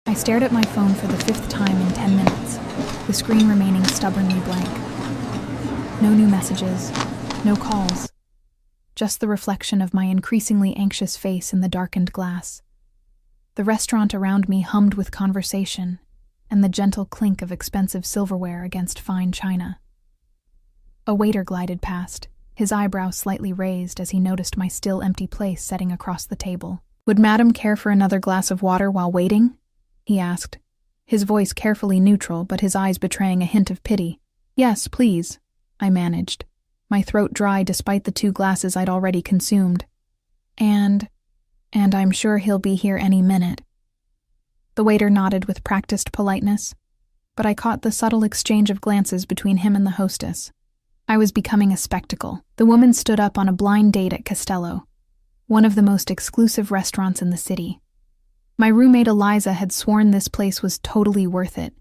I stared at my phone for the 5th time in 10 minutes, the screen remaining stubbornly blank. No new messages, no calls, just the reflection of my increasingly anxious face in the darkened glass. The restaurant around me hummed with conversation and the gentle clink of expensive silverware against fine china. A waiter glided past, his eyebrow slightly raised as he noticed my still empty place setting across the table. "Would Madam care for another glass of water while waiting?" he asked, his voice carefully neutral but his eyes betraying a hint of pity. "Yes, please," I managed, my throat dry despite the 2 glasses I'd already consumed. And I'm sure he'll be here any minute." The waiter nodded with practiced politeness, but I caught the subtle exchange of glances between him and the hostess. I was becoming a spectacle. The woman stood up on a blind date at Costello, one of the most exclusive restaurants in the city. My roommate Eliza had sworn this place was totally worth it,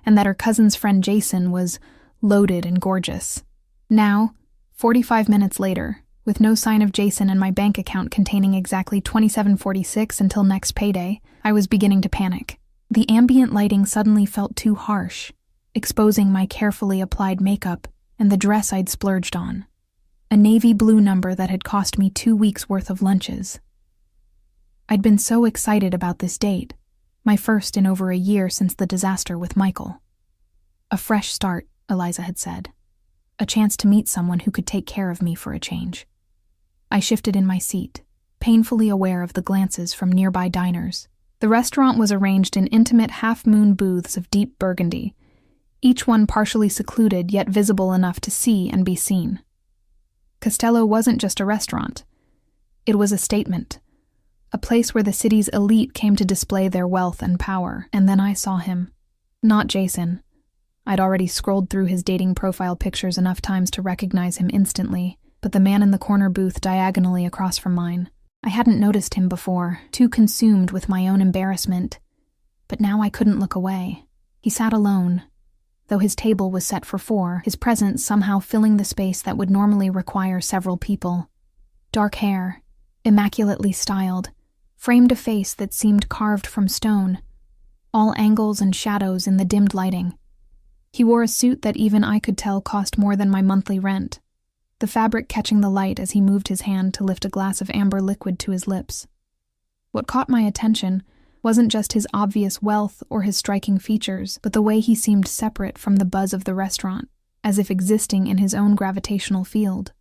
and that her cousin's friend Jason was loaded and gorgeous. Now, 45 minutes later, with no sign of Jason and my bank account containing exactly $27.46 until next payday, I was beginning to panic. The ambient lighting suddenly felt too harsh, exposing my carefully applied makeup and the dress I'd splurged on. A navy blue number that had cost me 2 weeks' worth of lunches. I'd been so excited about this date, my first in over a year since the disaster with Michael. A fresh start, Eliza had said. A chance to meet someone who could take care of me for a change. I shifted in my seat, painfully aware of the glances from nearby diners. The restaurant was arranged in intimate half-moon booths of deep burgundy, each one partially secluded yet visible enough to see and be seen. Costello wasn't just a restaurant. It was a statement, a place where the city's elite came to display their wealth and power. And then I saw him. Not Jason. I'd already scrolled through his dating profile pictures enough times to recognize him instantly, but the man in the corner booth diagonally across from mine. I hadn't noticed him before, too consumed with my own embarrassment, but now I couldn't look away. He sat alone. Though his table was set for 4, his presence somehow filling the space that would normally require several people. Dark hair, immaculately styled, framed a face that seemed carved from stone, all angles and shadows in the dimmed lighting. He wore a suit that even I could tell cost more than my monthly rent, the fabric catching the light as he moved his hand to lift a glass of amber liquid to his lips. What caught my attention wasn't just his obvious wealth or his striking features, but the way he seemed separate from the buzz of the restaurant, as if existing in his own gravitational field.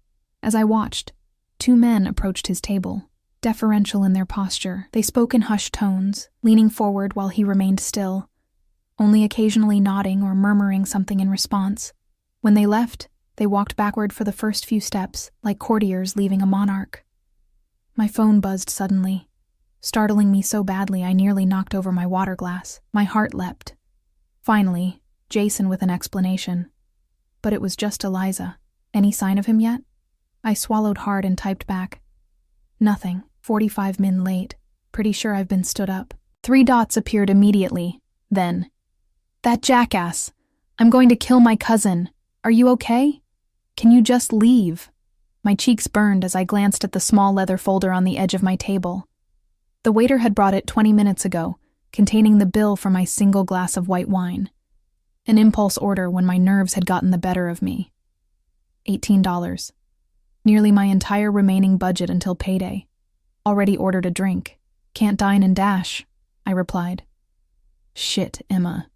As I watched, 2 men approached his table. Deferential in their posture, they spoke in hushed tones, leaning forward while he remained still, only occasionally nodding or murmuring something in response. When they left, they walked backward for the first few steps, like courtiers leaving a monarch. My phone buzzed suddenly, startling me so badly I nearly knocked over my water glass. My heart leapt. Finally, Jason with an explanation. But it was just Eliza. Any sign of him yet? I swallowed hard and typed back. Nothing. 45 min late. Pretty sure I've been stood up. 3 dots appeared immediately. Then, "That jackass! I'm going to kill my cousin. Are you okay? Can you just leave?" My cheeks burned as I glanced at the small leather folder on the edge of my table. The waiter had brought it 20 minutes ago, containing the bill for my single glass of white wine. An impulse order when my nerves had gotten the better of me. $18. Nearly my entire remaining budget until payday. Already ordered a drink. Can't dine and dash, I replied. Shit, Emma.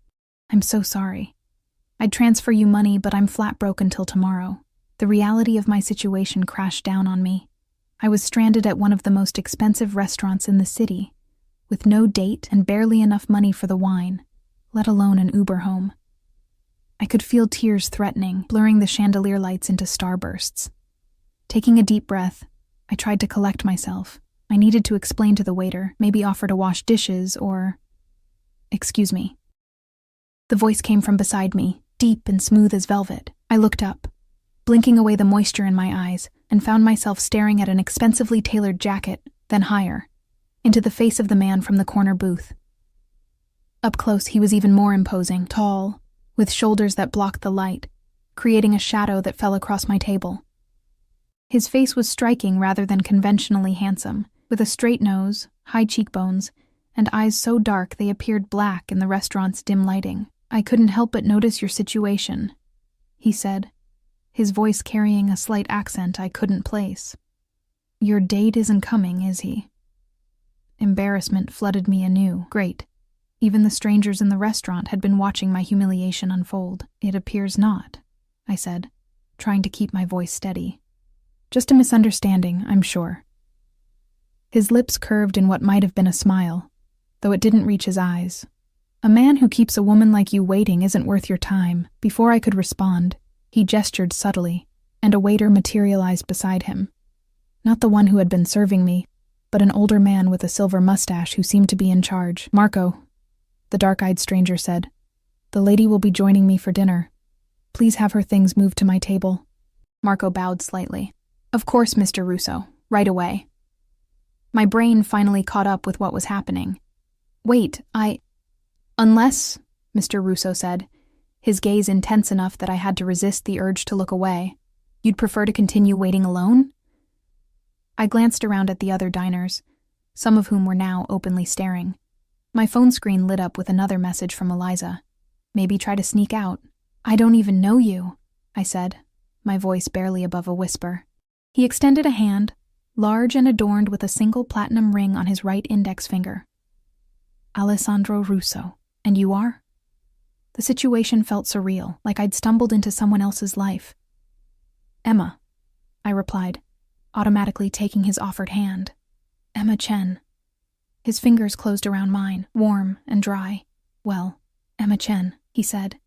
I'm so sorry. I'd transfer you money, but I'm flat broke until tomorrow. The reality of my situation crashed down on me. I was stranded at one of the most expensive restaurants in the city, with no date and barely enough money for the wine, let alone an Uber home. I could feel tears threatening, blurring the chandelier lights into starbursts. Taking a deep breath, I tried to collect myself. I needed to explain to the waiter, maybe offer to wash dishes or... Excuse me. The voice came from beside me, deep and smooth as velvet. I looked up, blinking away the moisture in my eyes, and found myself staring at an expensively tailored jacket, then higher, into the face of the man from the corner booth. Up close, he was even more imposing, tall, with shoulders that blocked the light, creating a shadow that fell across my table. His face was striking rather than conventionally handsome, with a straight nose, high cheekbones, and eyes so dark they appeared black in the restaurant's dim lighting. "I couldn't help but notice your situation," he said, his voice carrying a slight accent I couldn't place. "Your date isn't coming, is he?" Embarrassment flooded me anew. Great. Even the strangers in the restaurant had been watching my humiliation unfold. "It appears not," I said, trying to keep my voice steady. "Just a misunderstanding, I'm sure." His lips curved in what might have been a smile, though it didn't reach his eyes. "A man who keeps a woman like you waiting isn't worth your time." Before I could respond, he gestured subtly, and a waiter materialized beside him. Not the one who had been serving me, but an older man with a silver mustache who seemed to be in charge. "Marco," the dark-eyed stranger said, "the lady will be joining me for dinner. Please have her things moved to my table." Marco bowed slightly. "Of course, Mr. Russo, right away." My brain finally caught up with what was happening. "Wait, Unless," Mr. Russo said, his gaze intense enough that I had to resist the urge to look away, "you'd prefer to continue waiting alone?" I glanced around at the other diners, some of whom were now openly staring. My phone screen lit up with another message from Eliza. "Maybe try to sneak out." "I don't even know you," I said, my voice barely above a whisper. He extended a hand, large and adorned with a single platinum ring on his right index finger. "Alessandro Russo. And you are?" The situation felt surreal, like I'd stumbled into someone else's life. "Emma," I replied, automatically taking his offered hand. "Emma Chen." His fingers closed around mine, warm and dry. "Well, Emma Chen," he said.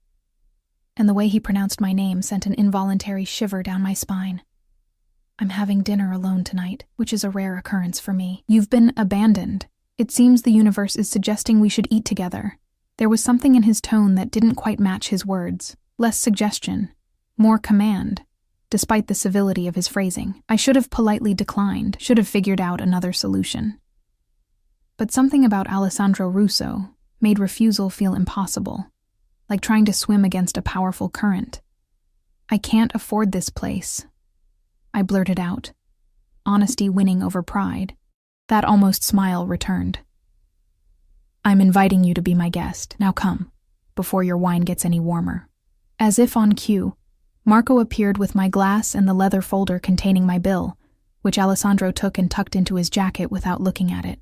And the way he pronounced my name sent an involuntary shiver down my spine. "I'm having dinner alone tonight, which is a rare occurrence for me. You've been abandoned. It seems the universe is suggesting we should eat together." There was something in his tone that didn't quite match his words. Less suggestion, more command, despite the civility of his phrasing. I should have politely declined, should have figured out another solution. But something about Alessandro Russo made refusal feel impossible, like trying to swim against a powerful current. "I can't afford this place," I blurted out, honesty winning over pride. That almost smile returned. "I'm inviting you to be my guest. Now come, before your wine gets any warmer." As if on cue, Marco appeared with my glass and the leather folder containing my bill, which Alessandro took and tucked into his jacket without looking at it.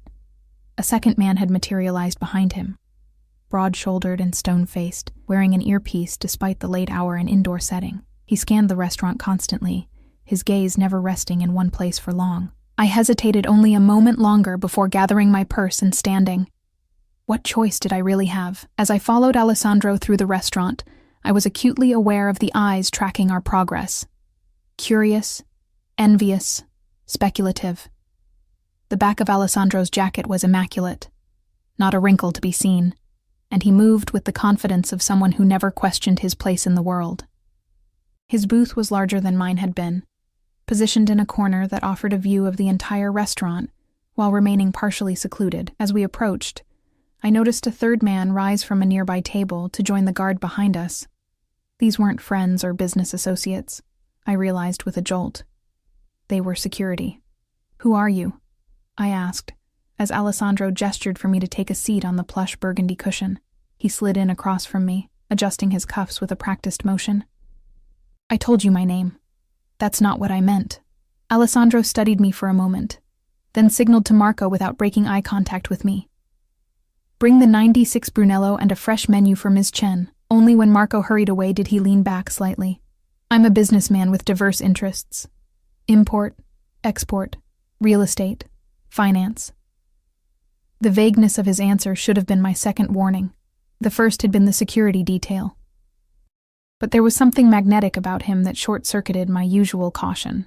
A second man had materialized behind him, broad-shouldered and stone-faced, wearing an earpiece despite the late hour and indoor setting. He scanned the restaurant constantly, his gaze never resting in one place for long. I hesitated only a moment longer before gathering my purse and standing. What choice did I really have? As I followed Alessandro through the restaurant, I was acutely aware of the eyes tracking our progress. Curious, envious, speculative. The back of Alessandro's jacket was immaculate, not a wrinkle to be seen, and he moved with the confidence of someone who never questioned his place in the world. His booth was larger than mine had been, positioned in a corner that offered a view of the entire restaurant while remaining partially secluded. As we approached, I noticed a third man rise from a nearby table to join the guard behind us. These weren't friends or business associates, I realized with a jolt. They were security. "Who are you?" I asked, as Alessandro gestured for me to take a seat on the plush burgundy cushion. He slid in across from me, adjusting his cuffs with a practiced motion. "I told you my name. That's not what I meant." Alessandro studied me for a moment, then signaled to Marco without breaking eye contact with me. "Bring the 96 Brunello and a fresh menu for Ms. Chen." Only when Marco hurried away did he lean back slightly. "I'm a businessman with diverse interests. Import, export, real estate, finance." The vagueness of his answer should have been my second warning. The first had been the security detail. But there was something magnetic about him that short-circuited my usual caution.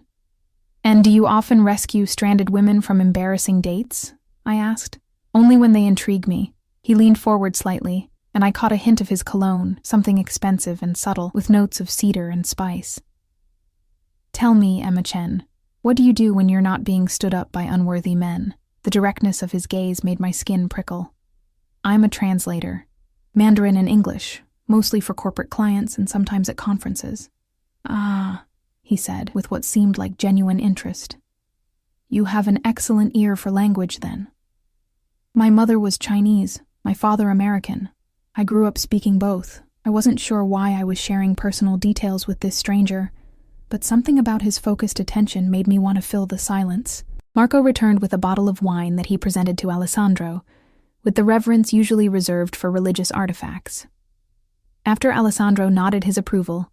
"And do you often rescue stranded women from embarrassing dates?" I asked. "Only when they intrigue me." He leaned forward slightly, and I caught a hint of his cologne, something expensive and subtle, with notes of cedar and spice. "Tell me, Emma Chen, what do you do when you're not being stood up by unworthy men?" The directness of his gaze made my skin prickle. "I'm a translator, Mandarin and English, mostly for corporate clients and sometimes at conferences." "Ah," he said, with what seemed like genuine interest. "You have an excellent ear for language, then." My mother was Chinese, my father American. I grew up speaking both. I wasn't sure why I was sharing personal details with this stranger, but something about his focused attention made me want to fill the silence. Marco returned with a bottle of wine that he presented to Alessandro, with the reverence usually reserved for religious artifacts. After Alessandro nodded his approval,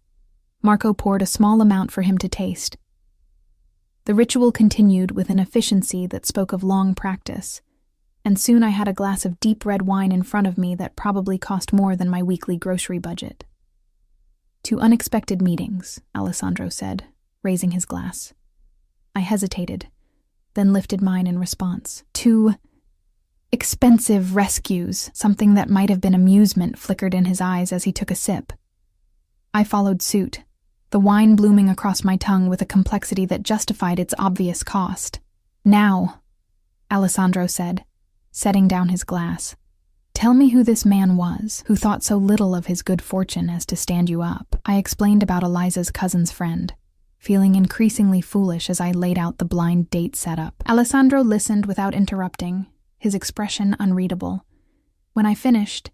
Marco poured a small amount for him to taste. The ritual continued with an efficiency that spoke of long practice, and soon I had a glass of deep red wine in front of me that probably cost more than my weekly grocery budget. "To unexpected meetings," Alessandro said, raising his glass. I hesitated, then lifted mine in response. "To expensive rescues," something that might have been amusement flickered in his eyes as he took a sip. I followed suit, the wine blooming across my tongue with a complexity that justified its obvious cost. "Now," Alessandro said, setting down his glass, "tell me who this man was, who thought so little of his good fortune as to stand you up." I explained about Eliza's cousin's friend, feeling increasingly foolish as I laid out the blind date setup. Alessandro listened without interrupting, his expression unreadable. When I finished,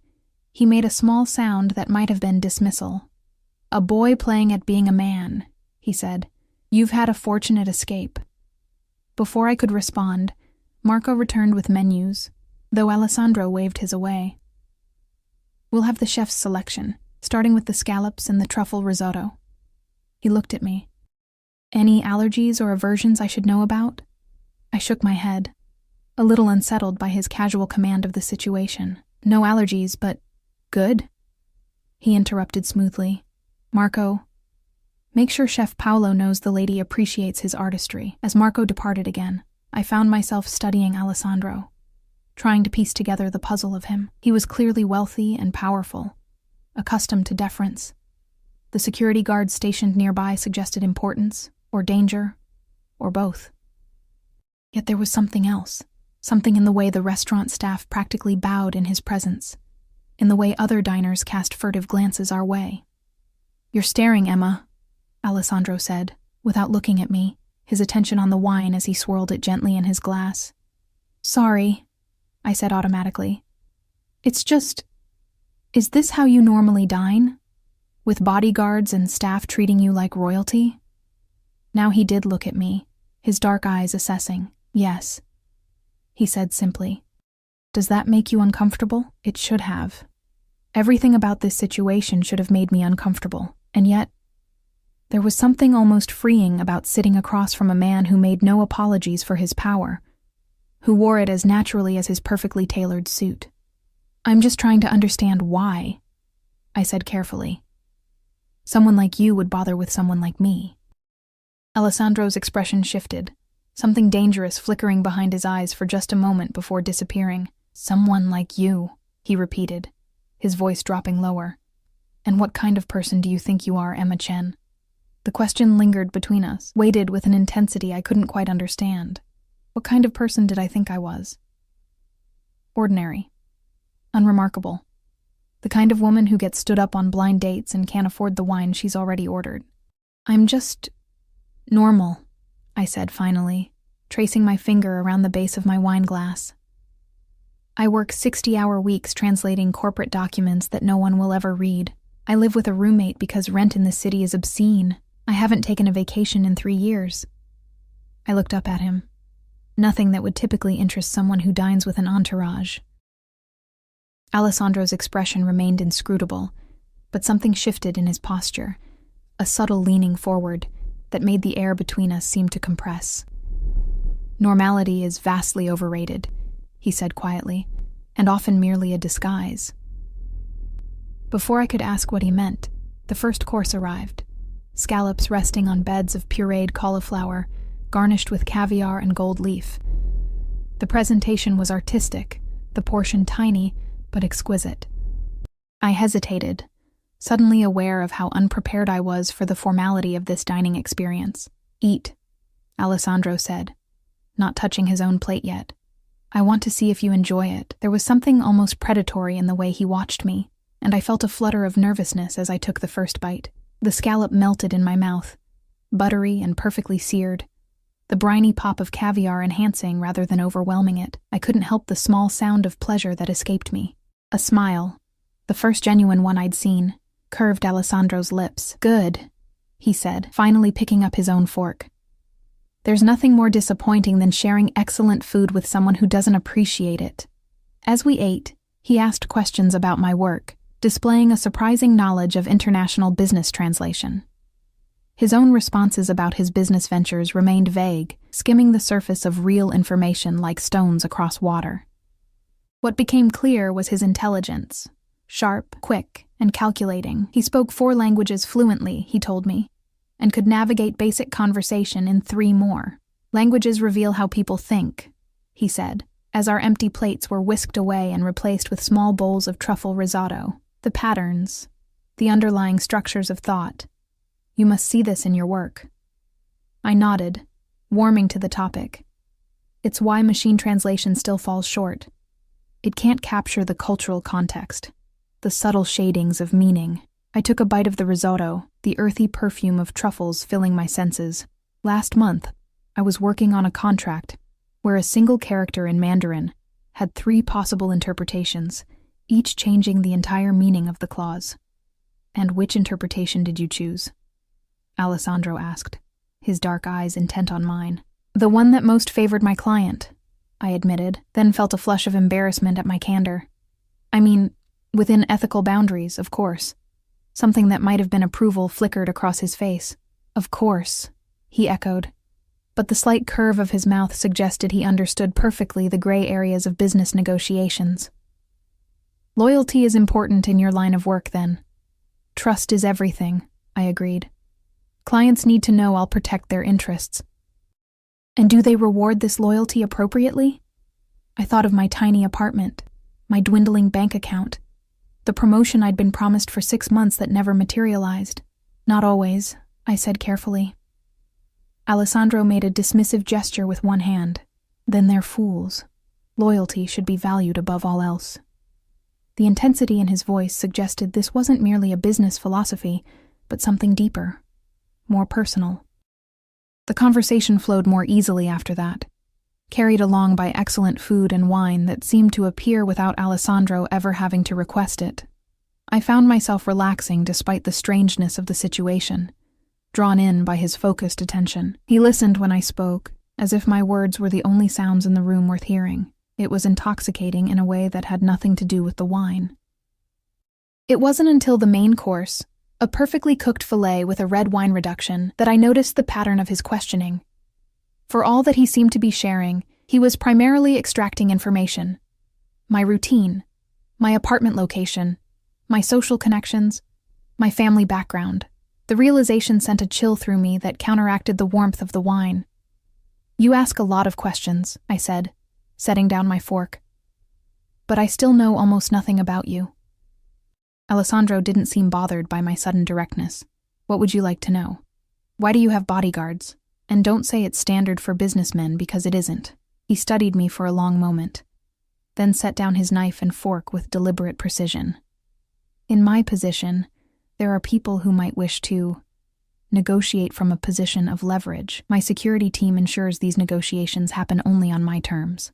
he made a small sound that might have been dismissal. "A boy playing at being a man," he said. "You've had a fortunate escape." Before I could respond, Marco returned with menus, though Alessandro waved his away. "We'll have the chef's selection, starting with the scallops and the truffle risotto." He looked at me. "Any allergies or aversions I should know about?" I shook my head, a little unsettled by his casual command of the situation. "No allergies, but good." He interrupted smoothly. "Marco, make sure Chef Paolo knows the lady appreciates his artistry." As Marco departed again, I found myself studying Alessandro, trying to piece together the puzzle of him. He was clearly wealthy and powerful, accustomed to deference. The security guards stationed nearby suggested importance, or danger, or both. Yet there was something else, something in the way the restaurant staff practically bowed in his presence, in the way other diners cast furtive glances our way. "You're staring, Emma," Alessandro said, without looking at me, his attention on the wine as he swirled it gently in his glass. "Sorry," I said automatically. "It's just, is this how you normally dine? With bodyguards and staff treating you like royalty?" Now he did look at me, his dark eyes assessing. "Yes," he said simply. "Does that make you uncomfortable?" It should have. Everything about this situation should have made me uncomfortable, and yet there was something almost freeing about sitting across from a man who made no apologies for his power, who wore it as naturally as his perfectly tailored suit. "I'm just trying to understand why," I said carefully. "Someone like you would bother with someone like me." Alessandro's expression shifted, something dangerous flickering behind his eyes for just a moment before disappearing. "Someone like you," he repeated, his voice dropping lower. "And what kind of person do you think you are, Emma Chen?" The question lingered between us, weighted with an intensity I couldn't quite understand. What kind of person did I think I was? Ordinary. Unremarkable. The kind of woman who gets stood up on blind dates and can't afford the wine she's already ordered. "I'm just normal," I said finally, tracing my finger around the base of my wine glass. "I work 60-hour weeks translating corporate documents that no one will ever read. I live with a roommate because rent in this city is obscene. I haven't taken a vacation in 3 years. I looked up at him. Nothing that would typically interest someone who dines with an entourage. Alessandro's expression remained inscrutable, but something shifted in his posture, a subtle leaning forward that made the air between us seem to compress. "Normality is vastly overrated," he said quietly, "and often merely a disguise." Before I could ask what he meant, the first course arrived, scallops resting on beds of pureed cauliflower, garnished with caviar and gold leaf. The presentation was artistic, the portion tiny, but exquisite. I hesitated, suddenly aware of how unprepared I was for the formality of this dining experience. "Eat," Alessandro said, not touching his own plate yet. "I want to see if you enjoy it." There was something almost predatory in the way he watched me, and I felt a flutter of nervousness as I took the first bite. The scallop melted in my mouth, buttery and perfectly seared, the briny pop of caviar enhancing rather than overwhelming it. I couldn't help the small sound of pleasure that escaped me. A smile, the first genuine one I'd seen, curved Alessandro's lips. "Good," he said, finally picking up his own fork. "There's nothing more disappointing than sharing excellent food with someone who doesn't appreciate it." As we ate, he asked questions about my work, displaying a surprising knowledge of international business translation. His own responses about his business ventures remained vague, skimming the surface of real information like stones across water. What became clear was his intelligence. Sharp, quick, and calculating. He spoke 4 languages fluently, he told me, and could navigate basic conversation in 3 more. "Languages reveal how people think," he said, as our empty plates were whisked away and replaced with small bowls of truffle risotto. "The patterns, the underlying structures of thought. You must see this in your work." I nodded, warming to the topic. It's why machine translation still falls short. It can't capture the cultural context, the subtle shadings of meaning. I took a bite of the risotto, the earthy perfume of truffles filling my senses. Last month, I was working on a contract where a single character in Mandarin had 3 possible interpretations, each changing the entire meaning of the clause. "And which interpretation did you choose?" Alessandro asked, his dark eyes intent on mine. "The one that most favored my client," I admitted, then felt a flush of embarrassment at my candor. I mean, within ethical boundaries, of course. Something that might have been approval flickered across his face. "Of course," he echoed, but the slight curve of his mouth suggested he understood perfectly the gray areas of business negotiations. "Loyalty is important in your line of work, then." "Trust is everything," I agreed. "Clients need to know I'll protect their interests." "And do they reward this loyalty appropriately?" I thought of my tiny apartment, my dwindling bank account, the promotion I'd been promised for 6 months that never materialized. "Not always," I said carefully. Alessandro made a dismissive gesture with one hand. "Then they're fools. Loyalty should be valued above all else." The intensity in his voice suggested this wasn't merely a business philosophy, but something deeper, more personal. The conversation flowed more easily after that, carried along by excellent food and wine that seemed to appear without Alessandro ever having to request it. I found myself relaxing despite the strangeness of the situation, drawn in by his focused attention. He listened when I spoke, as if my words were the only sounds in the room worth hearing. It was intoxicating in a way that had nothing to do with the wine. It wasn't until the main course, a perfectly cooked fillet with a red wine reduction, that I noticed the pattern of his questioning. For all that he seemed to be sharing, he was primarily extracting information. My routine, my apartment location, my social connections, my family background. The realization sent a chill through me that counteracted the warmth of the wine. "You ask a lot of questions," I said, setting down my fork. "But I still know almost nothing about you." Alessandro didn't seem bothered by my sudden directness. "What would you like to know? Why do you have bodyguards? And don't say it's standard for businessmen, because it isn't." He studied me for a long moment, then set down his knife and fork with deliberate precision. "In my position, there are people who might wish to negotiate from a position of leverage. My security team ensures these negotiations happen only on my terms."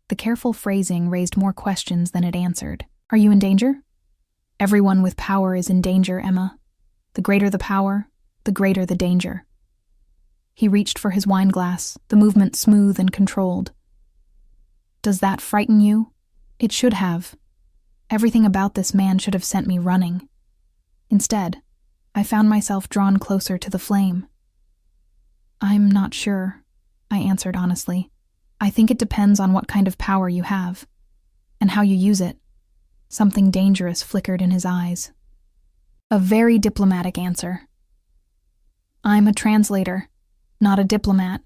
The careful phrasing raised more questions than it answered. "Are you in danger?" "Everyone with power is in danger, Emma. The greater the power, the greater the danger." He reached for his wine glass, the movement smooth and controlled. "Does that frighten you?" It should have. Everything about this man should have sent me running. Instead, I found myself drawn closer to the flame. "I'm not sure," I answered honestly. "I think it depends on what kind of power you have, and how you use it." Something dangerous flickered in his eyes. A very diplomatic answer. "I'm a translator, not a diplomat.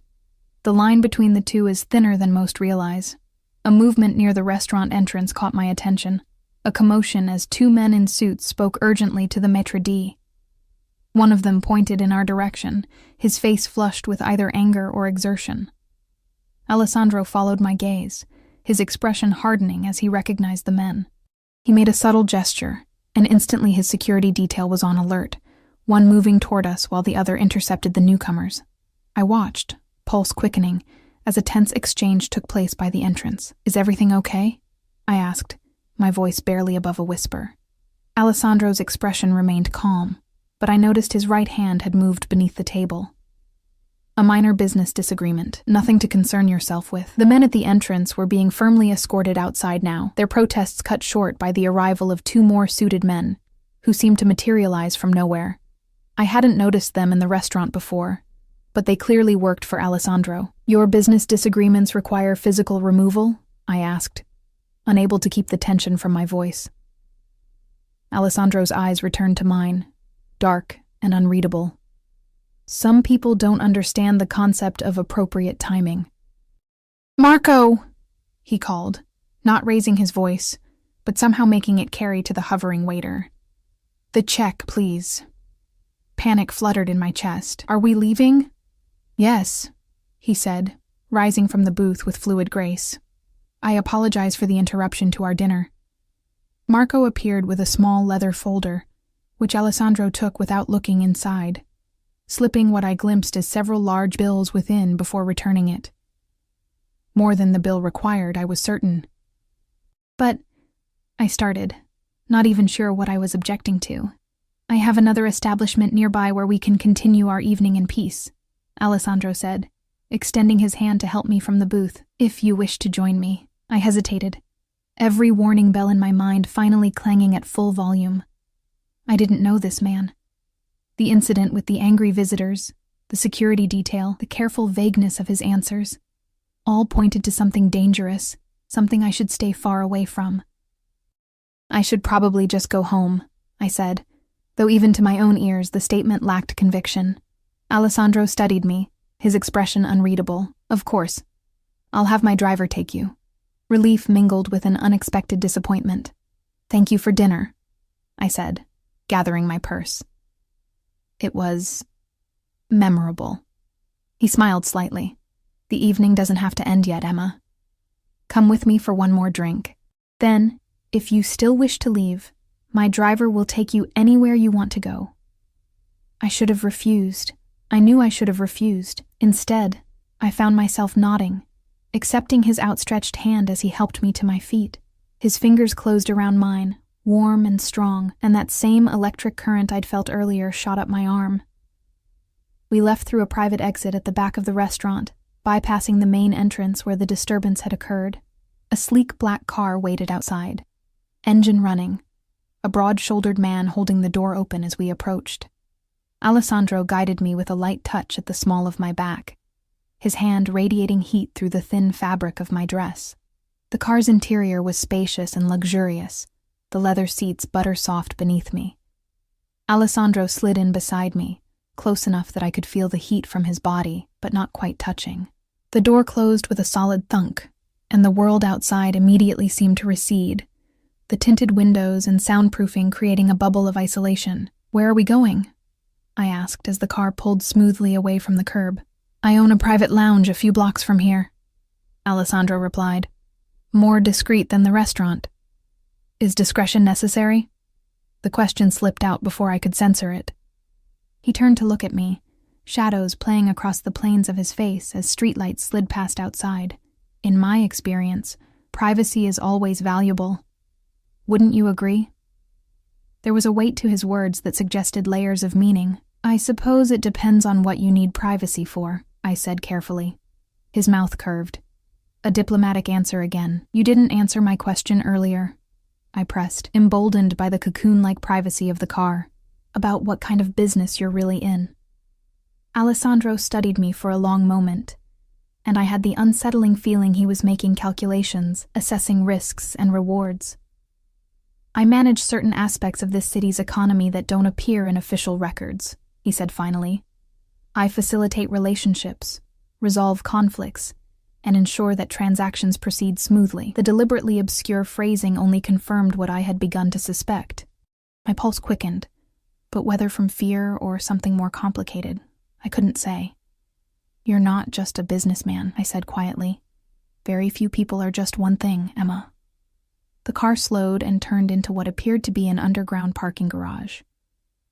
The line between the two is thinner than most realize." A movement near the restaurant entrance caught my attention, a commotion as 2 men in suits spoke urgently to the maitre d'. One of them pointed in our direction, his face flushed with either anger or exertion. Alessandro followed my gaze, his expression hardening as he recognized the men. He made a subtle gesture, and instantly his security detail was on alert, one moving toward us while the other intercepted the newcomers. I watched, pulse quickening, as a tense exchange took place by the entrance. "Is everything okay?" I asked, my voice barely above a whisper. Alessandro's expression remained calm, but I noticed his right hand had moved beneath the table. "A minor business disagreement, nothing to concern yourself with." The men at the entrance were being firmly escorted outside now, their protests cut short by the arrival of 2 more suited men, who seemed to materialize from nowhere. I hadn't noticed them in the restaurant before, but they clearly worked for Alessandro. "Your business disagreements require physical removal?" I asked, unable to keep the tension from my voice. Alessandro's eyes returned to mine, dark and unreadable. "Some people don't understand the concept of appropriate timing." "Marco!" he called, not raising his voice, but somehow making it carry to the hovering waiter. "The check, please." Panic fluttered in my chest. "Are we leaving?" "Yes," he said, rising from the booth with fluid grace. "I apologize for the interruption to our dinner." Marco appeared with a small leather folder, which Alessandro took without looking inside, slipping what I glimpsed as several large bills within before returning it. More than the bill required, I was certain. "But," I started, not even sure what I was objecting to. "I have another establishment nearby where we can continue our evening in peace," Alessandro said, extending his hand to help me from the booth. "If you wish to join me." I hesitated, every warning bell in my mind finally clanging at full volume. I didn't know this man. The incident with the angry visitors, the security detail, the careful vagueness of his answers, all pointed to something dangerous, something I should stay far away from. "I should probably just go home," I said, though even to my own ears the statement lacked conviction. Alessandro studied me, his expression unreadable. "Of course. I'll have my driver take you." Relief mingled with an unexpected disappointment. "Thank you for dinner," I said, gathering my purse. It was memorable. He smiled slightly. "The evening doesn't have to end yet, Emma. Come with me for one more drink. Then, if you still wish to leave, my driver will take you anywhere you want to go." I should have refused. I knew I should have refused. Instead, I found myself nodding, accepting his outstretched hand as he helped me to my feet. His fingers closed around mine, warm and strong, and that same electric current I'd felt earlier shot up my arm. We left through a private exit at the back of the restaurant, bypassing the main entrance where the disturbance had occurred. A sleek black car waited outside, engine running, a broad-shouldered man holding the door open as we approached. Alessandro guided me with a light touch at the small of my back, his hand radiating heat through the thin fabric of my dress. The car's interior was spacious and luxurious, the leather seats butter-soft beneath me. Alessandro slid in beside me, close enough that I could feel the heat from his body, but not quite touching. The door closed with a solid thunk, and the world outside immediately seemed to recede, the tinted windows and soundproofing creating a bubble of isolation. "Where are we going?" I asked as the car pulled smoothly away from the curb. "I own a private lounge a few blocks from here," Alessandro replied, more discreet than the restaurant. "Is discretion necessary?" The question slipped out before I could censor it. He turned to look at me, shadows playing across the planes of his face as streetlights slid past outside. "In my experience, privacy is always valuable. Wouldn't you agree?" There was a weight to his words that suggested layers of meaning. "I suppose it depends on what you need privacy for," I said carefully. His mouth curved. A diplomatic answer again. "You didn't answer my question earlier," I pressed, emboldened by the cocoon-like privacy of the car. "About what kind of business you're really in." Alessandro studied me for a long moment, and I had the unsettling feeling he was making calculations, assessing risks and rewards. "I manage certain aspects of this city's economy that don't appear in official records," he said finally. "I facilitate relationships, resolve conflicts, and ensure that transactions proceed smoothly." The deliberately obscure phrasing only confirmed what I had begun to suspect. My pulse quickened, but whether from fear or something more complicated, I couldn't say. "You're not just a businessman," I said quietly. "Very few people are just one thing, Emma." The car slowed and turned into what appeared to be an underground parking garage.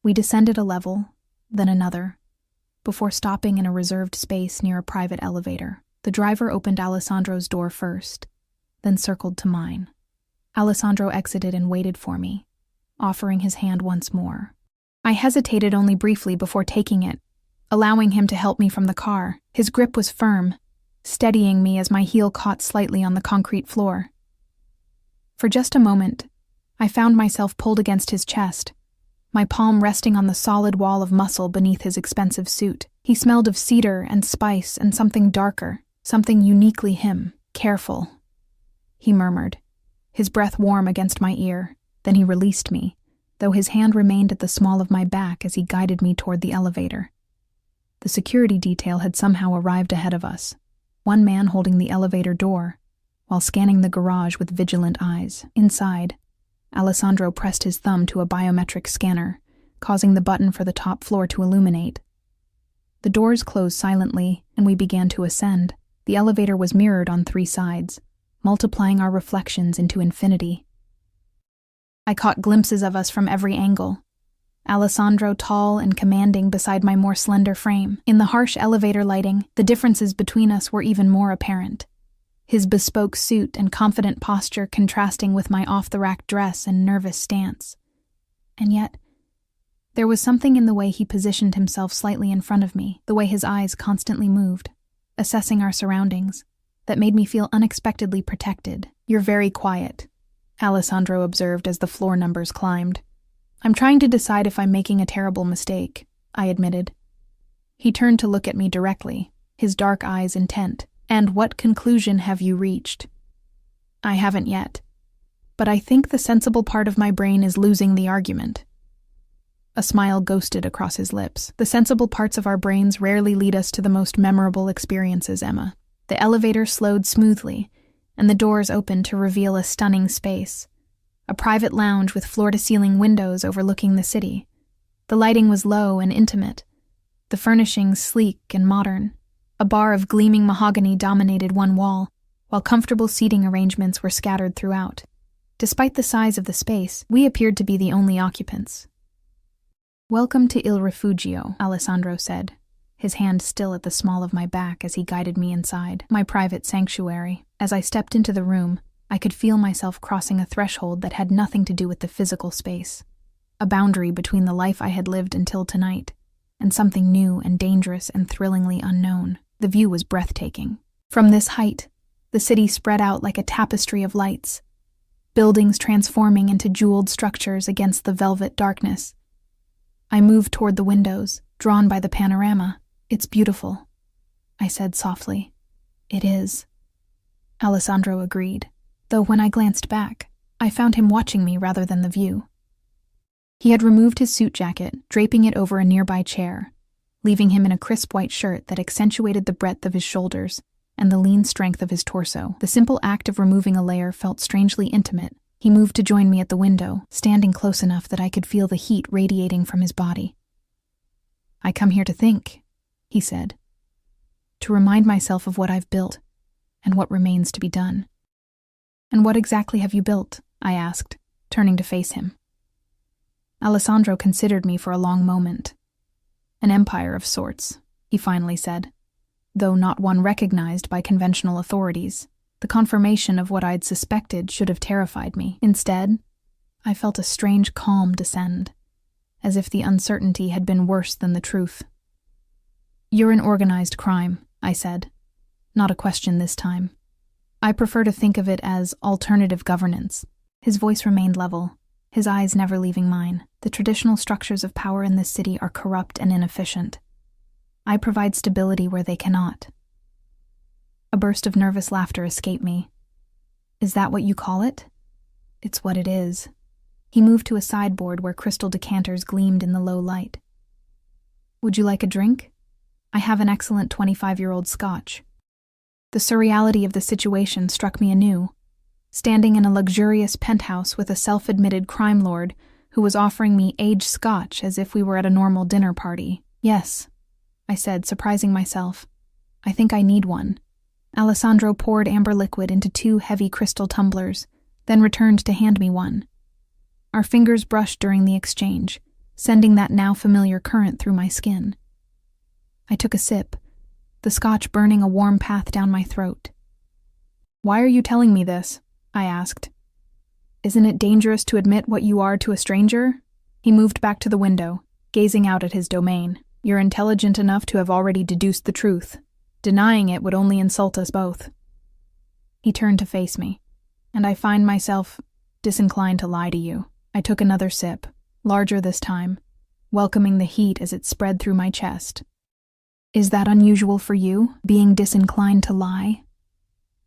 We descended a level, then another, before stopping in a reserved space near a private elevator. The driver opened Alessandro's door first, then circled to mine. Alessandro exited and waited for me, offering his hand once more. I hesitated only briefly before taking it, allowing him to help me from the car. His grip was firm, steadying me as my heel caught slightly on the concrete floor. For just a moment, I found myself pulled against his chest, my palm resting on the solid wall of muscle beneath his expensive suit. He smelled of cedar and spice and something darker, something uniquely him. Careful, he murmured, his breath warm against my ear. Then he released me, though his hand remained at the small of my back as he guided me toward the elevator. The security detail had somehow arrived ahead of us, one man holding the elevator door, while scanning the garage with vigilant eyes. Inside, Alessandro pressed his thumb to a biometric scanner, causing the button for the top floor to illuminate. The doors closed silently, and we began to ascend. The elevator was mirrored on 3 sides, multiplying our reflections into infinity. I caught glimpses of us from every angle. Alessandro tall and commanding beside my more slender frame. In the harsh elevator lighting, the differences between us were even more apparent. His bespoke suit and confident posture contrasting with my off-the-rack dress and nervous stance. And yet, there was something in the way he positioned himself slightly in front of me, the way his eyes constantly moved, assessing our surroundings, that made me feel unexpectedly protected. "You're very quiet," Alessandro observed as the floor numbers climbed. "I'm trying to decide if I'm making a terrible mistake," I admitted. He turned to look at me directly, his dark eyes intent. "And what conclusion have you reached?" "I haven't yet, but I think the sensible part of my brain is losing the argument." A smile ghosted across his lips. "The sensible parts of our brains rarely lead us to the most memorable experiences, Emma." The elevator slowed smoothly, and the doors opened to reveal a stunning space. A private lounge with floor-to-ceiling windows overlooking the city. The lighting was low and intimate, the furnishings sleek and modern. A bar of gleaming mahogany dominated one wall, while comfortable seating arrangements were scattered throughout. Despite the size of the space, we appeared to be the only occupants. "Welcome to Il Rifugio," Alessandro said, his hand still at the small of my back as he guided me inside. My private sanctuary. As I stepped into the room, I could feel myself crossing a threshold that had nothing to do with the physical space. A boundary between the life I had lived until tonight, and something new and dangerous and thrillingly unknown. The view was breathtaking. From this height, the city spread out like a tapestry of lights, buildings transforming into jeweled structures against the velvet darkness. I moved toward the windows, drawn by the panorama. "It's beautiful," I said softly. "It is," Alessandro agreed, though when I glanced back, I found him watching me rather than the view. He had removed his suit jacket, draping it over a nearby chair, leaving him in a crisp white shirt that accentuated the breadth of his shoulders and the lean strength of his torso. The simple act of removing a layer felt strangely intimate. He moved to join me at the window, standing close enough that I could feel the heat radiating from his body. "I come here to think," he said, "to remind myself of what I've built and what remains to be done." "And what exactly have you built?" I asked, turning to face him. Alessandro considered me for a long moment. "An empire of sorts," he finally said, though not one recognized by conventional authorities. The confirmation of what I'd suspected should have terrified me. Instead, I felt a strange calm descend, as if the uncertainty had been worse than the truth. "You're an organized crime," I said. Not a question this time. "I prefer to think of it as alternative governance." His voice remained level, his eyes never leaving mine. "The traditional structures of power in this city are corrupt and inefficient. I provide stability where they cannot." A burst of nervous laughter escaped me. "Is that what you call it?" "It's what it is." He moved to a sideboard where crystal decanters gleamed in the low light. "Would you like a drink? I have an excellent 25-year-old scotch." The surreality of the situation struck me anew. Standing in a luxurious penthouse with a self-admitted crime lord who was offering me aged scotch as if we were at a normal dinner party. "Yes," I said, surprising myself. "I think I need one." Alessandro poured amber liquid into 2 heavy crystal tumblers, then returned to hand me one. Our fingers brushed during the exchange, sending that now familiar current through my skin. I took a sip, the scotch burning a warm path down my throat. "Why are you telling me this?" I asked. "Isn't it dangerous to admit what you are to a stranger?" He moved back to the window, gazing out at his domain. "You're intelligent enough to have already deduced the truth. Denying it would only insult us both." He turned to face me, and I find myself disinclined to lie to you. I took another sip, larger this time, welcoming the heat as it spread through my chest. "Is that unusual for you, being disinclined to lie?"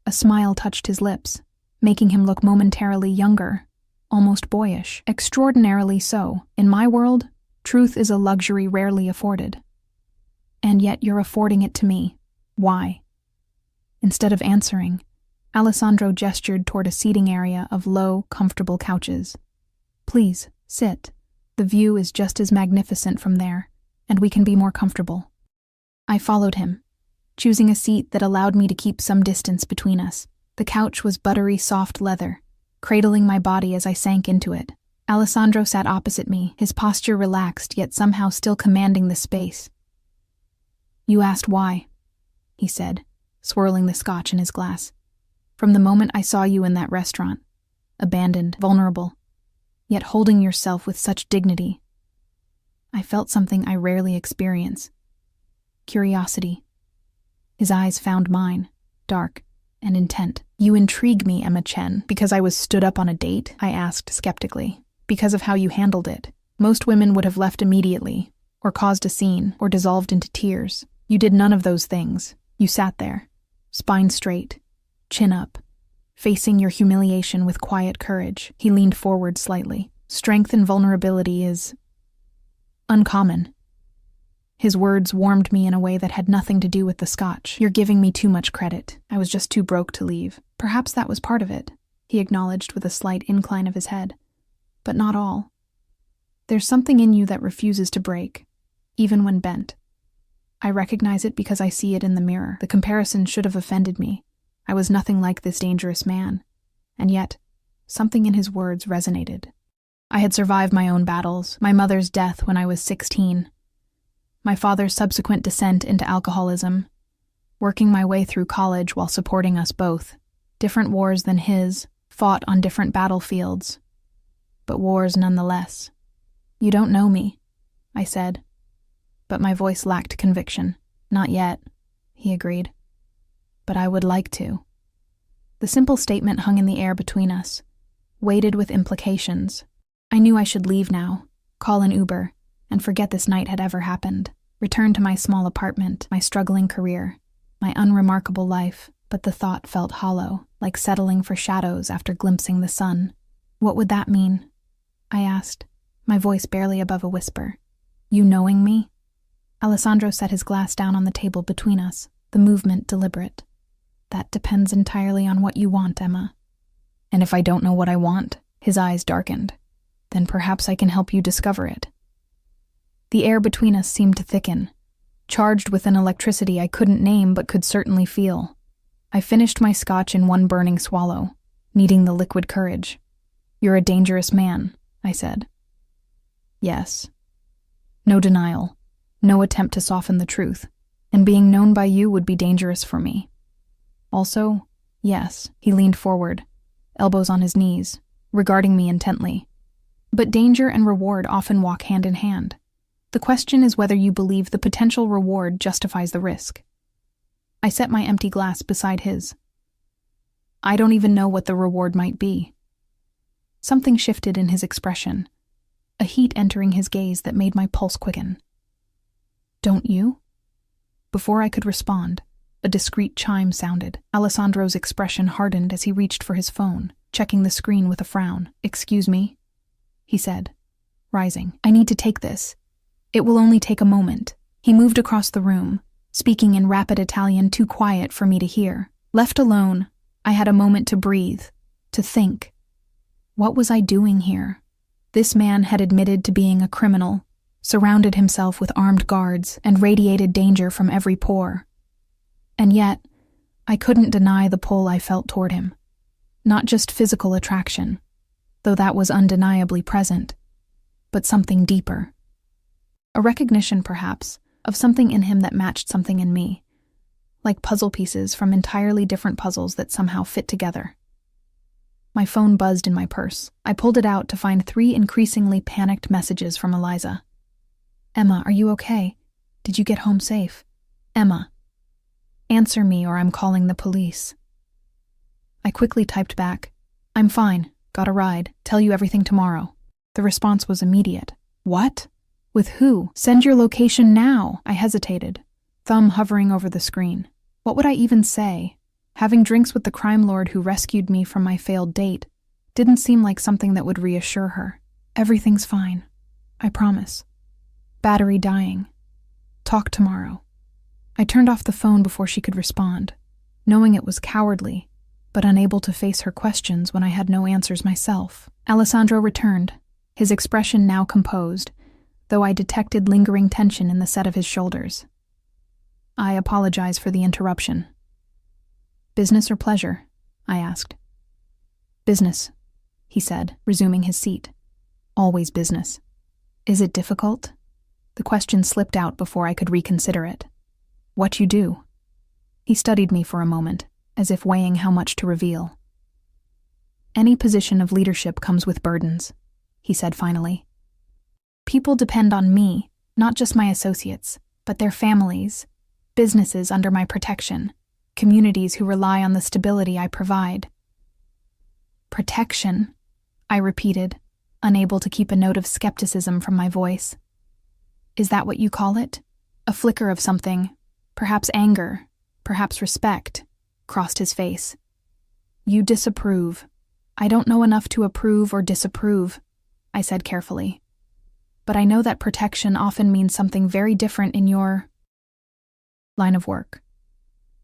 A smile touched his lips, making him look momentarily younger, almost boyish. "Extraordinarily so. In my world, truth is a luxury rarely afforded. And yet you're affording it to me. Why?" Instead of answering, Alessandro gestured toward a seating area of low, comfortable couches. "Please, sit. The view is just as magnificent from there, and we can be more comfortable." I followed him, choosing a seat that allowed me to keep some distance between us. The couch was buttery soft leather, cradling my body as I sank into it. Alessandro sat opposite me, his posture relaxed yet somehow still commanding the space. "You asked why," he said, swirling the scotch in his glass. "From the moment I saw you in that restaurant, abandoned, vulnerable, yet holding yourself with such dignity, I felt something I rarely experience. Curiosity." His eyes found mine, dark and intent. "You intrigue me, Emma Chen, because I was stood up on a date?" I asked skeptically. "Because of how you handled it. Most women would have left immediately, or caused a scene, or dissolved into tears. You did none of those things. You sat there, spine straight, chin up, facing your humiliation with quiet courage." He leaned forward slightly. "Strength and vulnerability is uncommon." His words warmed me in a way that had nothing to do with the scotch. "You're giving me too much credit. I was just too broke to leave." "Perhaps that was part of it," he acknowledged with a slight incline of his head. "But not all. There's something in you that refuses to break, even when bent. I recognize it because I see it in the mirror. The comparison should have offended me. I was nothing like this dangerous man. And yet, something in his words resonated. I had survived my own battles, my mother's death when I was 16, my father's subsequent descent into alcoholism, working my way through college while supporting us both. Different wars than his, fought on different battlefields, but wars nonetheless. "You don't know me," I said, but my voice lacked conviction. "Not yet," he agreed. "But I would like to." The simple statement hung in the air between us, weighted with implications. I knew I should leave now, call an Uber, and forget this night had ever happened. Return to my small apartment, my struggling career, my unremarkable life, but the thought felt hollow, like settling for shadows after glimpsing the sun. "What would that mean?" I asked, my voice barely above a whisper. "You knowing me?" Alessandro set his glass down on the table between us, the movement deliberate. "That depends entirely on what you want, Emma." "And if I don't know what I want?" His eyes darkened. "Then perhaps I can help you discover it." The air between us seemed to thicken, charged with an electricity I couldn't name but could certainly feel. I finished my scotch in one burning swallow, needing the liquid courage. "You're a dangerous man," I said. "Yes." No denial, no attempt to soften the truth, and being known by you would be dangerous for me. "Also, yes." He leaned forward, elbows on his knees, regarding me intently. "But danger and reward often walk hand in hand. The question is whether you believe the potential reward justifies the risk." I set my empty glass beside his. "I don't even know what the reward might be." Something shifted in his expression, a heat entering his gaze that made my pulse quicken. "Don't you?" Before I could respond, a discreet chime sounded. Alessandro's expression hardened as he reached for his phone, checking the screen with a frown. "Excuse me," he said, rising. "I need to take this. It will only take a moment." He moved across the room, speaking in rapid Italian too quiet for me to hear. Left alone, I had a moment to breathe, to think. What was I doing here? This man had admitted to being a criminal, surrounded himself with armed guards, and radiated danger from every pore. And yet, I couldn't deny the pull I felt toward him. Not just physical attraction, though that was undeniably present, but something deeper. A recognition, perhaps, of something in him that matched something in me, like puzzle pieces from entirely different puzzles that somehow fit together. My phone buzzed in my purse. I pulled it out to find 3 increasingly panicked messages from Eliza. "Emma, are you okay? Did you get home safe? Emma. Answer me or I'm calling the police." I quickly typed back, "I'm fine. Got a ride. Tell you everything tomorrow." The response was immediate. "What? With who? Send your location now." I hesitated, thumb hovering over the screen. What would I even say? Having drinks with the crime lord who rescued me from my failed date didn't seem like something that would reassure her. "Everything's fine. I promise. Battery dying. Talk tomorrow." I turned off the phone before she could respond, knowing it was cowardly, but unable to face her questions when I had no answers myself. Alessandro returned, his expression now composed, though I detected lingering tension in the set of his shoulders. "I apologize for the interruption." "Business or pleasure?" I asked. "Business," he said, resuming his seat. "Always business." "Is it difficult?" The question slipped out before I could reconsider it. "What you do?" He studied me for a moment, as if weighing how much to reveal. "Any position of leadership comes with burdens," he said finally. "People depend on me, not just my associates, but their families, businesses under my protection, communities who rely on the stability I provide." "Protection," I repeated, unable to keep a note of skepticism from my voice. "Is that what you call it?" A flicker of something, perhaps anger, perhaps respect, crossed his face. "You disapprove. I don't know enough to approve or disapprove," I said carefully. "But I know that protection often means something very different in your line of work."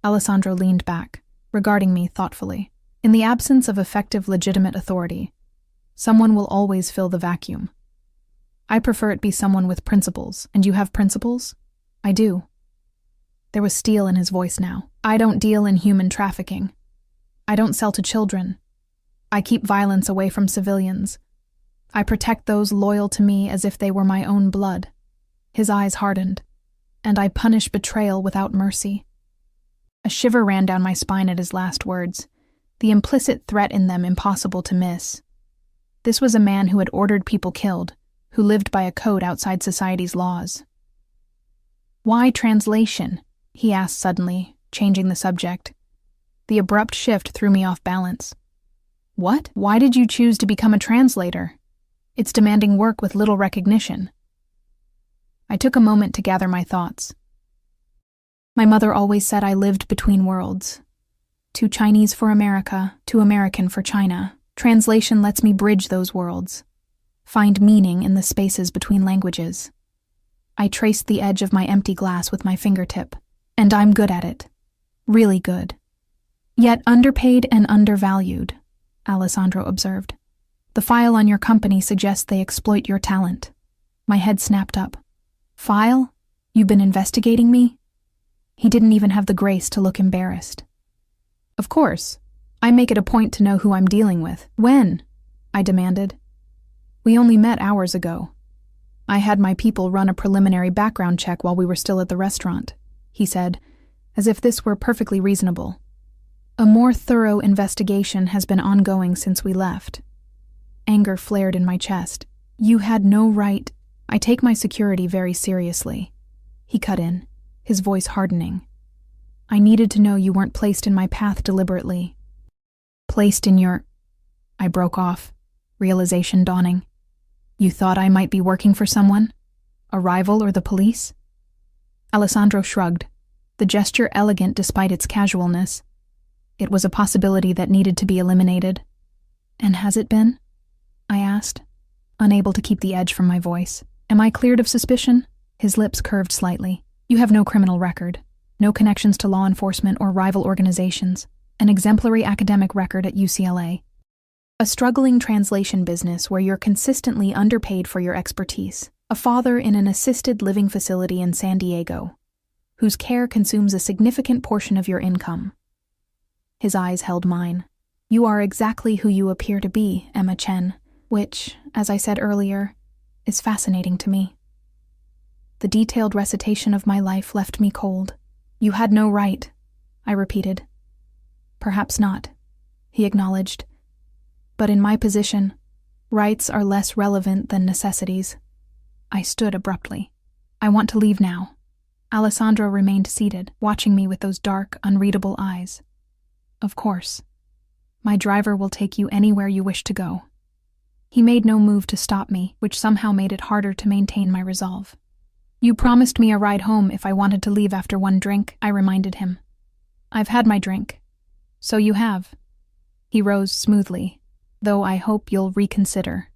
Alessandro leaned back, regarding me thoughtfully. "In the absence of effective legitimate authority, someone will always fill the vacuum. I prefer it be someone with principles. And you have principles?" "I do." There was steel in his voice now. "I don't deal in human trafficking. I don't sell to children. I keep violence away from civilians. I protect those loyal to me as if they were my own blood." His eyes hardened. "And I punish betrayal without mercy." A shiver ran down my spine at his last words, the implicit threat in them impossible to miss. This was a man who had ordered people killed, who lived by a code outside society's laws. "Why translation?" he asked suddenly, changing the subject. The abrupt shift threw me off balance. "What? Why did you choose to become a translator? It's demanding work with little recognition." I took a moment to gather my thoughts. My mother always said I lived between worlds. Too Chinese for America, too American for China. Translation lets me bridge those worlds, find meaning in the spaces between languages. I traced the edge of my empty glass with my fingertip, and I'm good at it. Really good. "Yet underpaid and undervalued," Alessandro observed. "The file on your company suggests they exploit your talent." My head snapped up. "File? You've been investigating me?" He didn't even have the grace to look embarrassed. "Of course. I make it a point to know who I'm dealing with." "When?" I demanded. "We only met hours ago. I had my people run a preliminary background check while we were still at the restaurant," he said, as if this were perfectly reasonable. "A more thorough investigation has been ongoing since we left." Anger flared in my chest. "You had no right—" "I take my security very seriously," he cut in, his voice hardening. "I needed to know you weren't placed in my path deliberately." "Placed in your—" I broke off, realization dawning. "You thought I might be working for someone? A rival or the police?" Alessandro shrugged, the gesture elegant despite its casualness. It was a possibility that needed to be eliminated. "And has it been?" I asked, unable to keep the edge from my voice. "Am I cleared of suspicion?" His lips curved slightly. "You have no criminal record, no connections to law enforcement or rival organizations, an exemplary academic record at UCLA. A struggling translation business where you're consistently underpaid for your expertise. A father in an assisted living facility in San Diego, whose care consumes a significant portion of your income." His eyes held mine. "You are exactly who you appear to be, Emma Chen, which, as I said earlier, is fascinating to me." The detailed recitation of my life left me cold. "You had no right," I repeated. "Perhaps not," he acknowledged. "But in my position, rights are less relevant than necessities." I stood abruptly. "I want to leave now." Alessandro remained seated, watching me with those dark, unreadable eyes. "Of course. My driver will take you anywhere you wish to go." He made no move to stop me, which somehow made it harder to maintain my resolve. "You promised me a ride home if I wanted to leave after one drink," I reminded him. "I've had my drink." "So you have." He rose smoothly, "Though I hope you'll reconsider.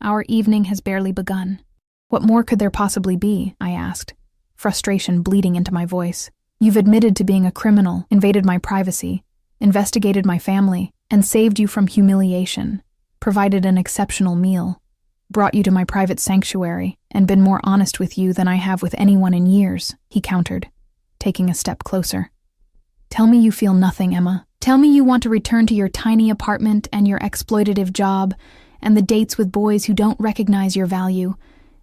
Our evening has barely begun." "What more could there possibly be?" I asked, frustration bleeding into my voice. "You've admitted to being a criminal, invaded my privacy, investigated my family, and saved you from humiliation, provided an exceptional meal, brought you to my private sanctuary, and been more honest with you than I have with anyone in years," he countered, taking a step closer. "Tell me you feel nothing, Emma. Tell me you want to return to your tiny apartment and your exploitative job and the dates with boys who don't recognize your value,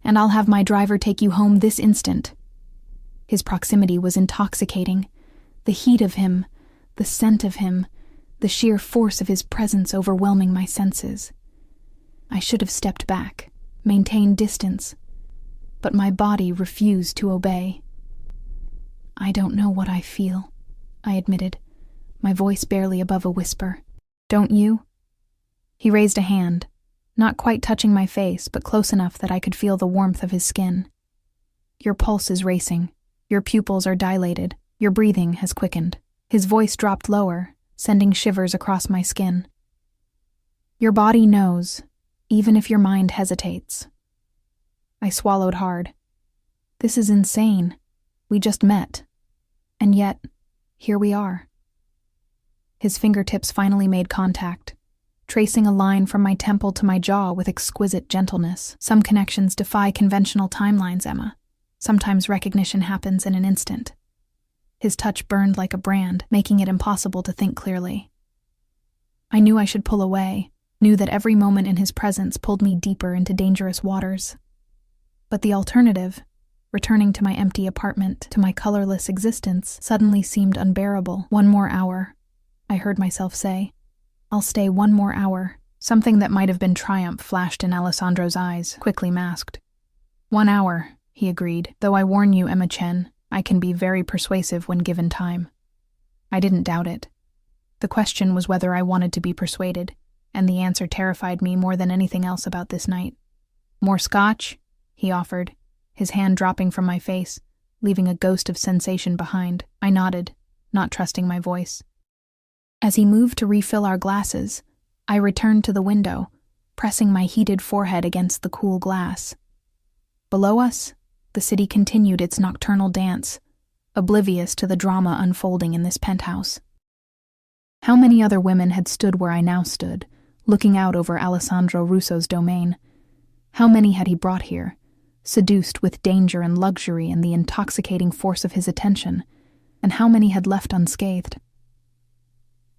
and I'll have my driver take you home this instant." His proximity was intoxicating. The heat of him, the scent of him, the sheer force of his presence overwhelming my senses. I should have stepped back, maintained distance, but my body refused to obey. "I don't know what I feel," I admitted, my voice barely above a whisper. "Don't you?" He raised a hand, not quite touching my face, but close enough that I could feel the warmth of his skin. "Your pulse is racing. Your pupils are dilated. Your breathing has quickened." His voice dropped lower, sending shivers across my skin. "Your body knows, even if your mind hesitates." I swallowed hard. This is insane. We just met. And yet, here we are. His fingertips finally made contact, tracing a line from my temple to my jaw with exquisite gentleness. Some connections defy conventional timelines, Emma. Sometimes recognition happens in an instant. His touch burned like a brand, making it impossible to think clearly. I knew I should pull away, knew that every moment in his presence pulled me deeper into dangerous waters. But the alternative, returning to my empty apartment, to my colorless existence, suddenly seemed unbearable. "One more hour," I heard myself say. "I'll stay 1 more hour." Something that might have been triumph flashed in Alessandro's eyes, quickly masked. 1 hour, he agreed, "though I warn you, Emma Chen, I can be very persuasive when given time." I didn't doubt it. The question was whether I wanted to be persuaded, and the answer terrified me more than anything else about this night. "More scotch?" he offered, his hand dropping from my face, leaving a ghost of sensation behind. I nodded, not trusting my voice. As he moved to refill our glasses, I returned to the window, pressing my heated forehead against the cool glass. Below us, the city continued its nocturnal dance, oblivious to the drama unfolding in this penthouse. How many other women had stood where I now stood, looking out over Alessandro Russo's domain? How many had he brought here, seduced with danger and luxury and the intoxicating force of his attention, and how many had left unscathed?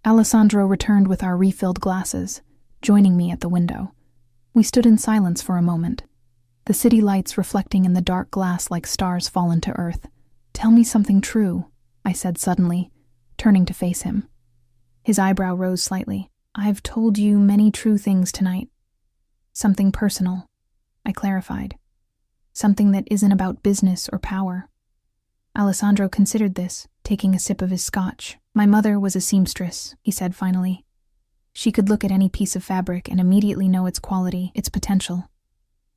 Alessandro returned with our refilled glasses, joining me at the window. We stood in silence for a moment, the city lights reflecting in the dark glass like stars fallen to earth. "Tell me something true," I said suddenly, turning to face him. His eyebrow rose slightly. "I've told you many true things tonight. Something personal," I clarified. "Something that isn't about business or power." Alessandro considered this, taking a sip of his scotch. "My mother was a seamstress," he said finally. "She could look at any piece of fabric and immediately know its quality, its potential.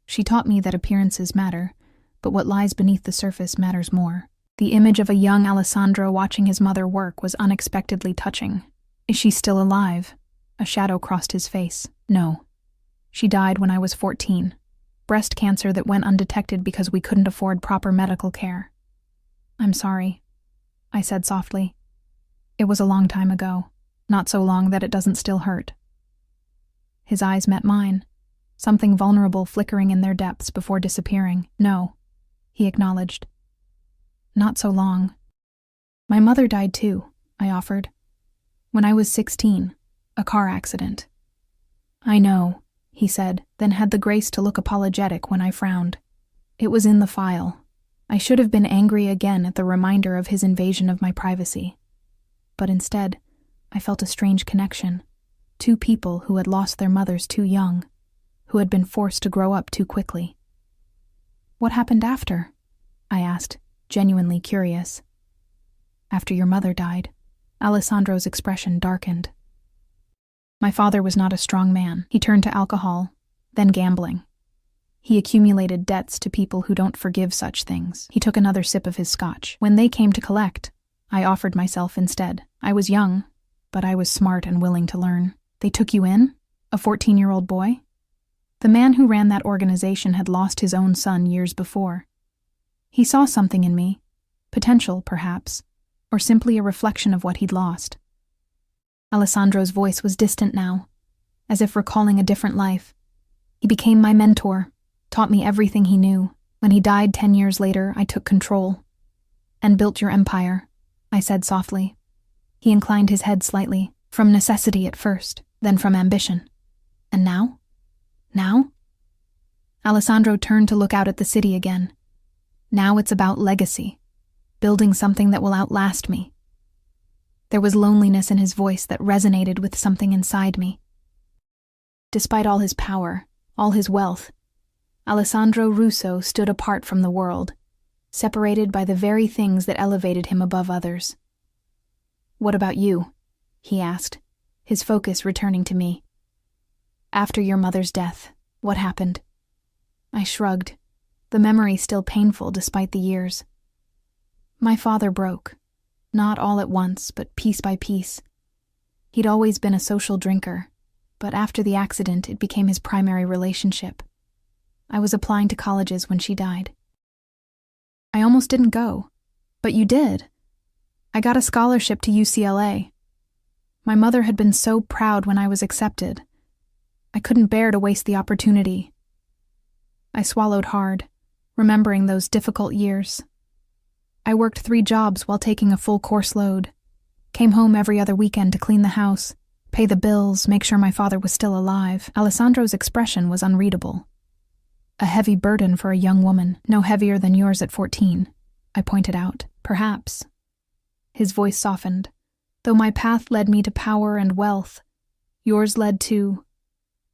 She taught me that appearances matter, but what lies beneath the surface matters more." The image of a young Alessandro watching his mother work was unexpectedly touching. "Is she still alive?" A shadow crossed his face. "No. She died when I was 14. Breast cancer that went undetected because we couldn't afford proper medical care." "I'm sorry," I said softly. "It was a long time ago, not so long that it doesn't still hurt." His eyes met mine, something vulnerable flickering in their depths before disappearing. "No," he acknowledged. "Not so long. My mother died too," I offered. "When I was 16, a car accident." "I know," he said, then had the grace to look apologetic when I frowned. "It was in the file. I should have been angry again at the reminder of his invasion of my privacy. But instead, I felt a strange connection. Two people who had lost their mothers too young, who had been forced to grow up too quickly. "What happened after?" I asked, genuinely curious. "After your mother died." Alessandro's expression darkened. "My father was not a strong man. He turned to alcohol, then gambling. He accumulated debts to people who don't forgive such things." He took another sip of his scotch. "When they came to collect, I offered myself instead. I was young, but I was smart and willing to learn." "They took you in? A 14-year-old boy?" The man who ran that organization had lost his own son years before. He saw something in me, potential, perhaps, or simply a reflection of what he'd lost. Alessandro's voice was distant now, as if recalling a different life. "He became my mentor, taught me everything he knew. When he died 10 years later, I took control. And built your empire," I said softly. He inclined his head slightly, from necessity at first, then from ambition. "And now? Now?" Alessandro turned to look out at the city again. "Now it's about legacy, building something that will outlast me." There was loneliness in his voice that resonated with something inside me. Despite all his power, all his wealth, Alessandro Russo stood apart from the world, separated by the very things that elevated him above others. "What about you?" he asked, his focus returning to me. "After your mother's death, what happened?" I shrugged, the memory still painful despite the years. "My father broke. Not all at once, but piece by piece. He'd always been a social drinker, but after the accident it became his primary relationship. I was applying to colleges when she died." "I almost didn't go, but you did. I got a scholarship to UCLA. My mother had been so proud when I was accepted. I couldn't bear to waste the opportunity." I swallowed hard, remembering those difficult years. I worked 3 jobs while taking a full course load. Came home every other weekend to clean the house, pay the bills, make sure my father was still alive. Alessandro's expression was unreadable. "A heavy burden for a young woman, no heavier than yours at 14, I pointed out. "Perhaps." His voice softened. "Though my path led me to power and wealth, yours led to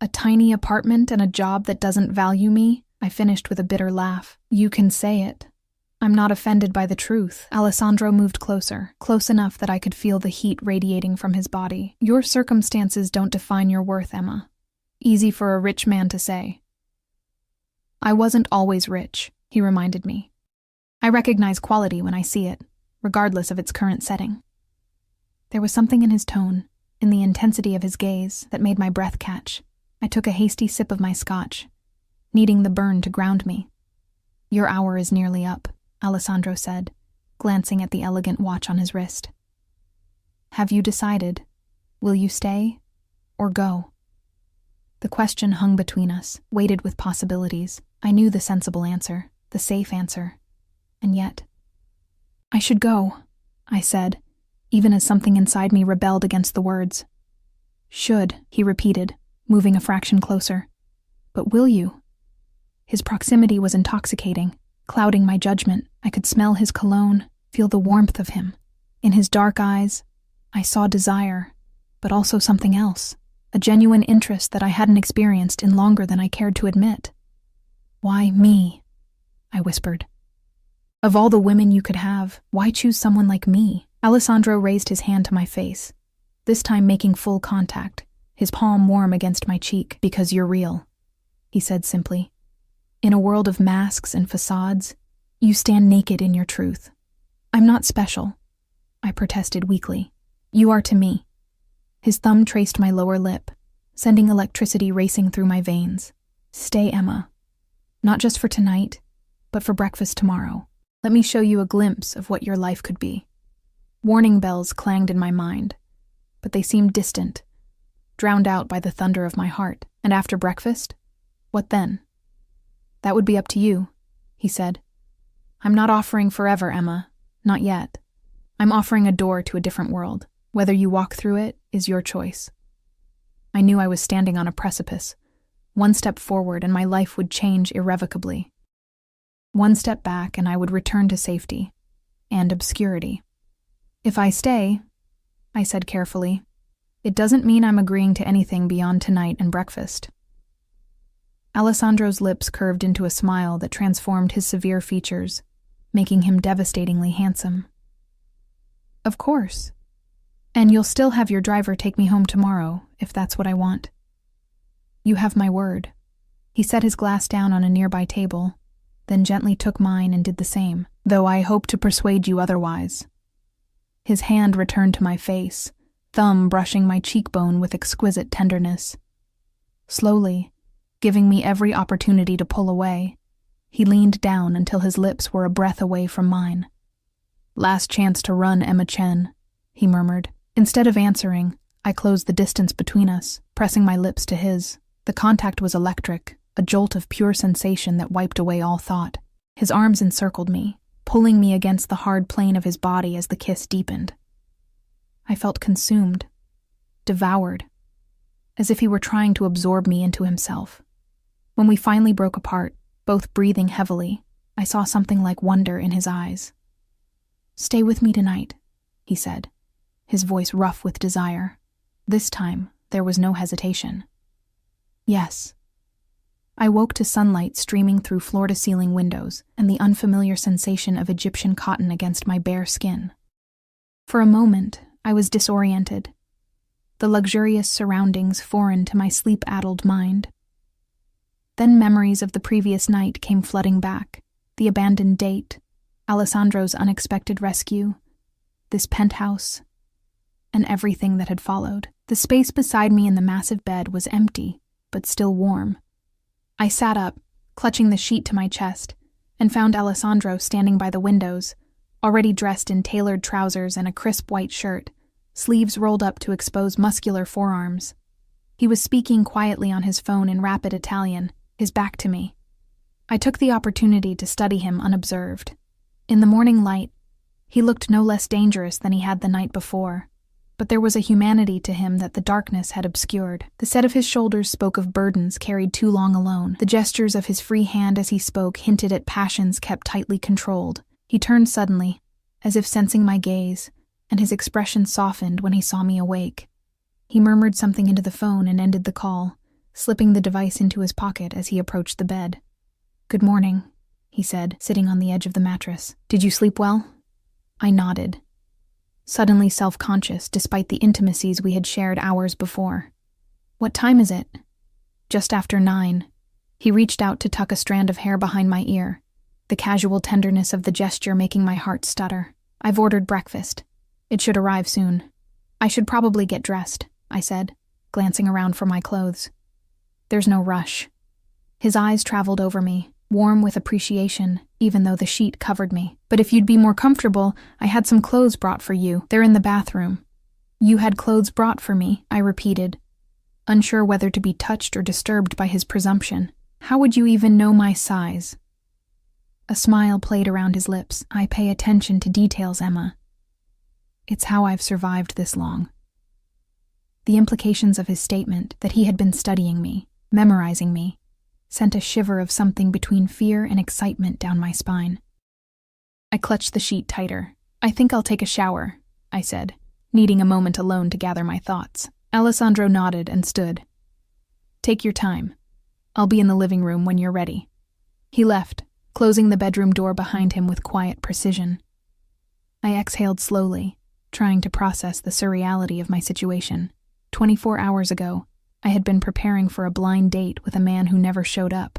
a tiny apartment and a job that doesn't value me," I finished with a bitter laugh. "You can say it. I'm not offended by the truth." Alessandro moved closer, close enough that I could feel the heat radiating from his body. "Your circumstances don't define your worth, Emma. Easy for a rich man to say." "I wasn't always rich," he reminded me. "I recognize quality when I see it, regardless of its current setting." There was something in his tone, in the intensity of his gaze, that made my breath catch. I took a hasty sip of my scotch, needing the burn to ground me. "Your hour is nearly up," Alessandro said, glancing at the elegant watch on his wrist. "Have you decided? Will you stay or go?" The question hung between us, weighted with possibilities. I knew the sensible answer, the safe answer, and yet... "I should go," I said, even as something inside me rebelled against the words. "Should," he repeated, moving a fraction closer. "But will you?" His proximity was intoxicating, clouding my judgment. I could smell his cologne, feel the warmth of him. In his dark eyes, I saw desire, but also something else, a genuine interest that I hadn't experienced in longer than I cared to admit. "Why me?" I whispered. "Of all the women you could have, why choose someone like me?" Alessandro raised his hand to my face, this time making full contact, his palm warm against my cheek. "Because you're real," he said simply. "In a world of masks and facades, you stand naked in your truth." "I'm not special," I protested weakly. "You are to me." His thumb traced my lower lip, sending electricity racing through my veins. "Stay, Emma. Not just for tonight, but for breakfast tomorrow. Let me show you a glimpse of what your life could be." Warning bells clanged in my mind, but they seemed distant, drowned out by the thunder of my heart. "And after breakfast? What then?" "That would be up to you," he said. "I'm not offering forever, Emma. Not yet. I'm offering a door to a different world. Whether you walk through it is your choice." I knew I was standing on a precipice. One step forward and my life would change irrevocably. One step back and I would return to safety and obscurity. If I stay, I said carefully, it doesn't mean I'm agreeing to anything beyond tonight and breakfast. Alessandro's lips curved into a smile that transformed his severe features, making him devastatingly handsome. Of course. And you'll still have your driver take me home tomorrow, if that's what I want. You have my word. He set his glass down on a nearby table, then gently took mine and did the same, though I hope to persuade you otherwise. His hand returned to my face, thumb brushing my cheekbone with exquisite tenderness. Slowly, giving me every opportunity to pull away, he leaned down until his lips were a breath away from mine. Last chance to run, Emma Chen, he murmured. Instead of answering, I closed the distance between us, pressing my lips to his. The contact was electric, a jolt of pure sensation that wiped away all thought. His arms encircled me, pulling me against the hard plane of his body as the kiss deepened. I felt consumed, devoured, as if he were trying to absorb me into himself. When we finally broke apart, both breathing heavily, I saw something like wonder in his eyes. Stay with me tonight, he said, his voice rough with desire. This time, there was no hesitation. Yes. I woke to sunlight streaming through floor-to-ceiling windows and the unfamiliar sensation of Egyptian cotton against my bare skin. For a moment, I was disoriented, the luxurious surroundings foreign to my sleep-addled mind. Then memories of the previous night came flooding back, the abandoned date, Alessandro's unexpected rescue, this penthouse, and everything that had followed. The space beside me in the massive bed was empty, but still warm. I sat up, clutching the sheet to my chest, and found Alessandro standing by the windows, already dressed in tailored trousers and a crisp white shirt, sleeves rolled up to expose muscular forearms. He was speaking quietly on his phone in rapid Italian, his back to me. I took the opportunity to study him unobserved. In the morning light, he looked no less dangerous than he had the night before, but there was a humanity to him that the darkness had obscured. The set of his shoulders spoke of burdens carried too long alone. The gestures of his free hand as he spoke hinted at passions kept tightly controlled. He turned suddenly, as if sensing my gaze, and his expression softened when he saw me awake. He murmured something into the phone and ended the call, slipping the device into his pocket as he approached the bed. Good morning, he said, sitting on the edge of the mattress. Did you sleep well? I nodded, suddenly self-conscious despite the intimacies we had shared hours before. What time is it? Just after 9. He reached out to tuck a strand of hair behind my ear, the casual tenderness of the gesture making my heart stutter. I've ordered breakfast. It should arrive soon. I should probably get dressed, I said, glancing around for my clothes. There's no rush. His eyes traveled over me, warm with appreciation, even though the sheet covered me. But if you'd be more comfortable, I had some clothes brought for you. They're in the bathroom. You had clothes brought for me, I repeated, unsure whether to be touched or disturbed by his presumption. How would you even know my size? A smile played around his lips. I pay attention to details, Emma. It's how I've survived this long. The implications of his statement that he had been studying me, memorizing me, sent a shiver of something between fear and excitement down my spine. I clutched the sheet tighter. I think I'll take a shower, I said, needing a moment alone to gather my thoughts. Alessandro nodded and stood. Take your time. I'll be in the living room when you're ready. He left, closing the bedroom door behind him with quiet precision. I exhaled slowly, trying to process the surreality of my situation. 24 hours ago, I had been preparing for a blind date with a man who never showed up.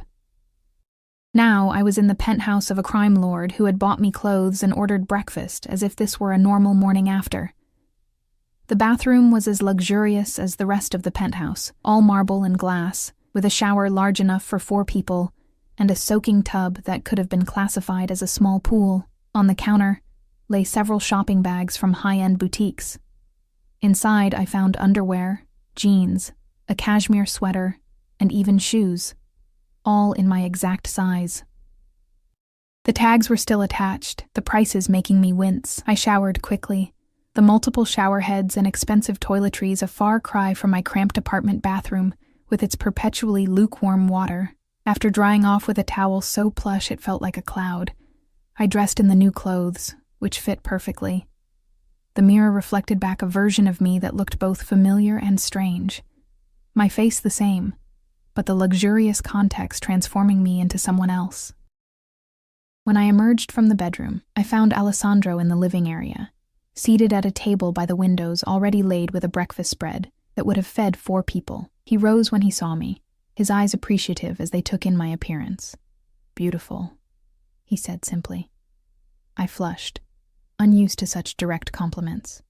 Now I was in the penthouse of a crime lord who had bought me clothes and ordered breakfast as if this were a normal morning after. The bathroom was as luxurious as the rest of the penthouse, all marble and glass, with a shower large enough for 4 people and a soaking tub that could have been classified as a small pool. On the counter lay several shopping bags from high-end boutiques. Inside I found underwear, jeans, a cashmere sweater, and even shoes, all in my exact size. The tags were still attached, the prices making me wince. I showered quickly, the multiple shower heads and expensive toiletries a far cry from my cramped apartment bathroom with its perpetually lukewarm water. After drying off with a towel so plush it felt like a cloud, I dressed in the new clothes, which fit perfectly. The mirror reflected back a version of me that looked both familiar and strange. My face the same, but the luxurious context transforming me into someone else. When I emerged from the bedroom, I found Alessandro in the living area, seated at a table by the windows already laid with a breakfast spread that would have fed 4 people. He rose when he saw me, his eyes appreciative as they took in my appearance. "Beautiful," he said simply. I flushed, unused to such direct compliments.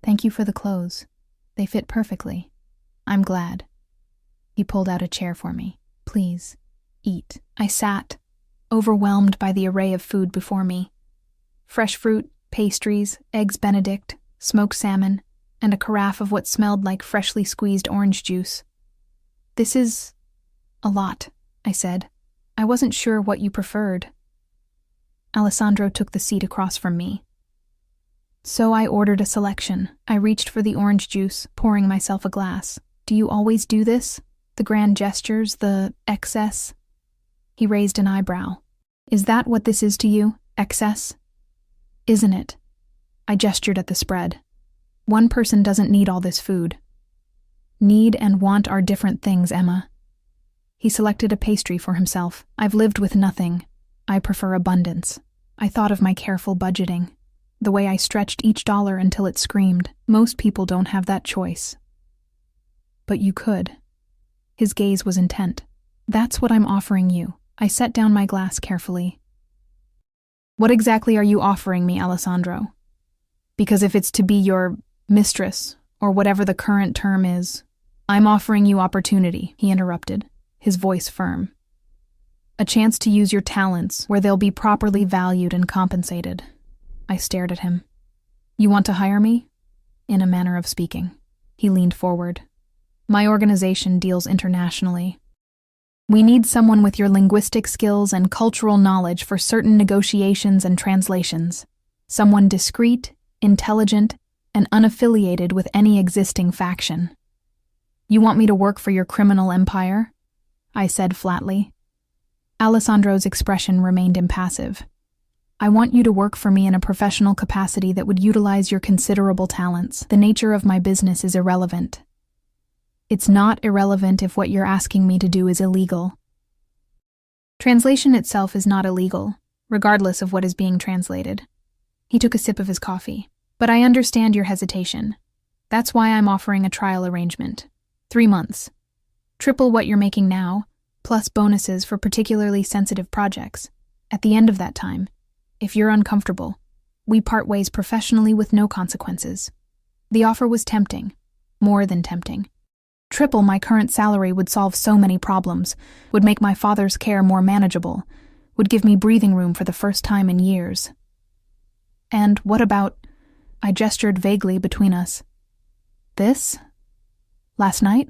"Thank you for the clothes. They fit perfectly. I'm glad." He pulled out a chair for me. "Please, eat." I sat, overwhelmed by the array of food before me. Fresh fruit, pastries, eggs Benedict, smoked salmon, and a carafe of what smelled like freshly squeezed orange juice. "This is a lot," I said. "I wasn't sure what you preferred." Alessandro took the seat across from me. So I ordered a selection. I reached for the orange juice, pouring myself a glass. "Do you always do this? The grand gestures, the excess?" He raised an eyebrow. "Is that what this is to you? Excess?" "Isn't it?" I gestured at the spread. "One person doesn't need all this food." "Need and want are different things, Emma." He selected a pastry for himself. "I've lived with nothing. I prefer abundance." I thought of my careful budgeting, the way I stretched each dollar until it screamed. Most people don't have that choice. "But you could." His gaze was intent. "That's what I'm offering you." I set down my glass carefully. "What exactly are you offering me, Alessandro? Because if it's to be your mistress, or whatever the current term is—" "I'm offering you opportunity," he interrupted, his voice firm. "A chance to use your talents where they'll be properly valued and compensated." I stared at him. "You want to hire me?" In a manner of speaking. He leaned forward. "My organization deals internationally. We need someone with your linguistic skills and cultural knowledge for certain negotiations and translations. Someone discreet, intelligent, and unaffiliated with any existing faction." "You want me to work for your criminal empire?" I said flatly. Alessandro's expression remained impassive. "I want you to work for me in a professional capacity that would utilize your considerable talents. The nature of my business is irrelevant." "It's not irrelevant if what you're asking me to do is illegal." Translation itself is not illegal, regardless of what is being translated. He took a sip of his coffee. "But I understand your hesitation. That's why I'm offering a trial arrangement. 3 months. Triple what you're making now, plus bonuses for particularly sensitive projects. At the end of that time, if you're uncomfortable, we part ways professionally with no consequences." The offer was tempting, more than tempting. Triple my current salary would solve so many problems, would make my father's care more manageable, would give me breathing room for the first time in years. "And what about—" I gestured vaguely between us. "This? Last night?"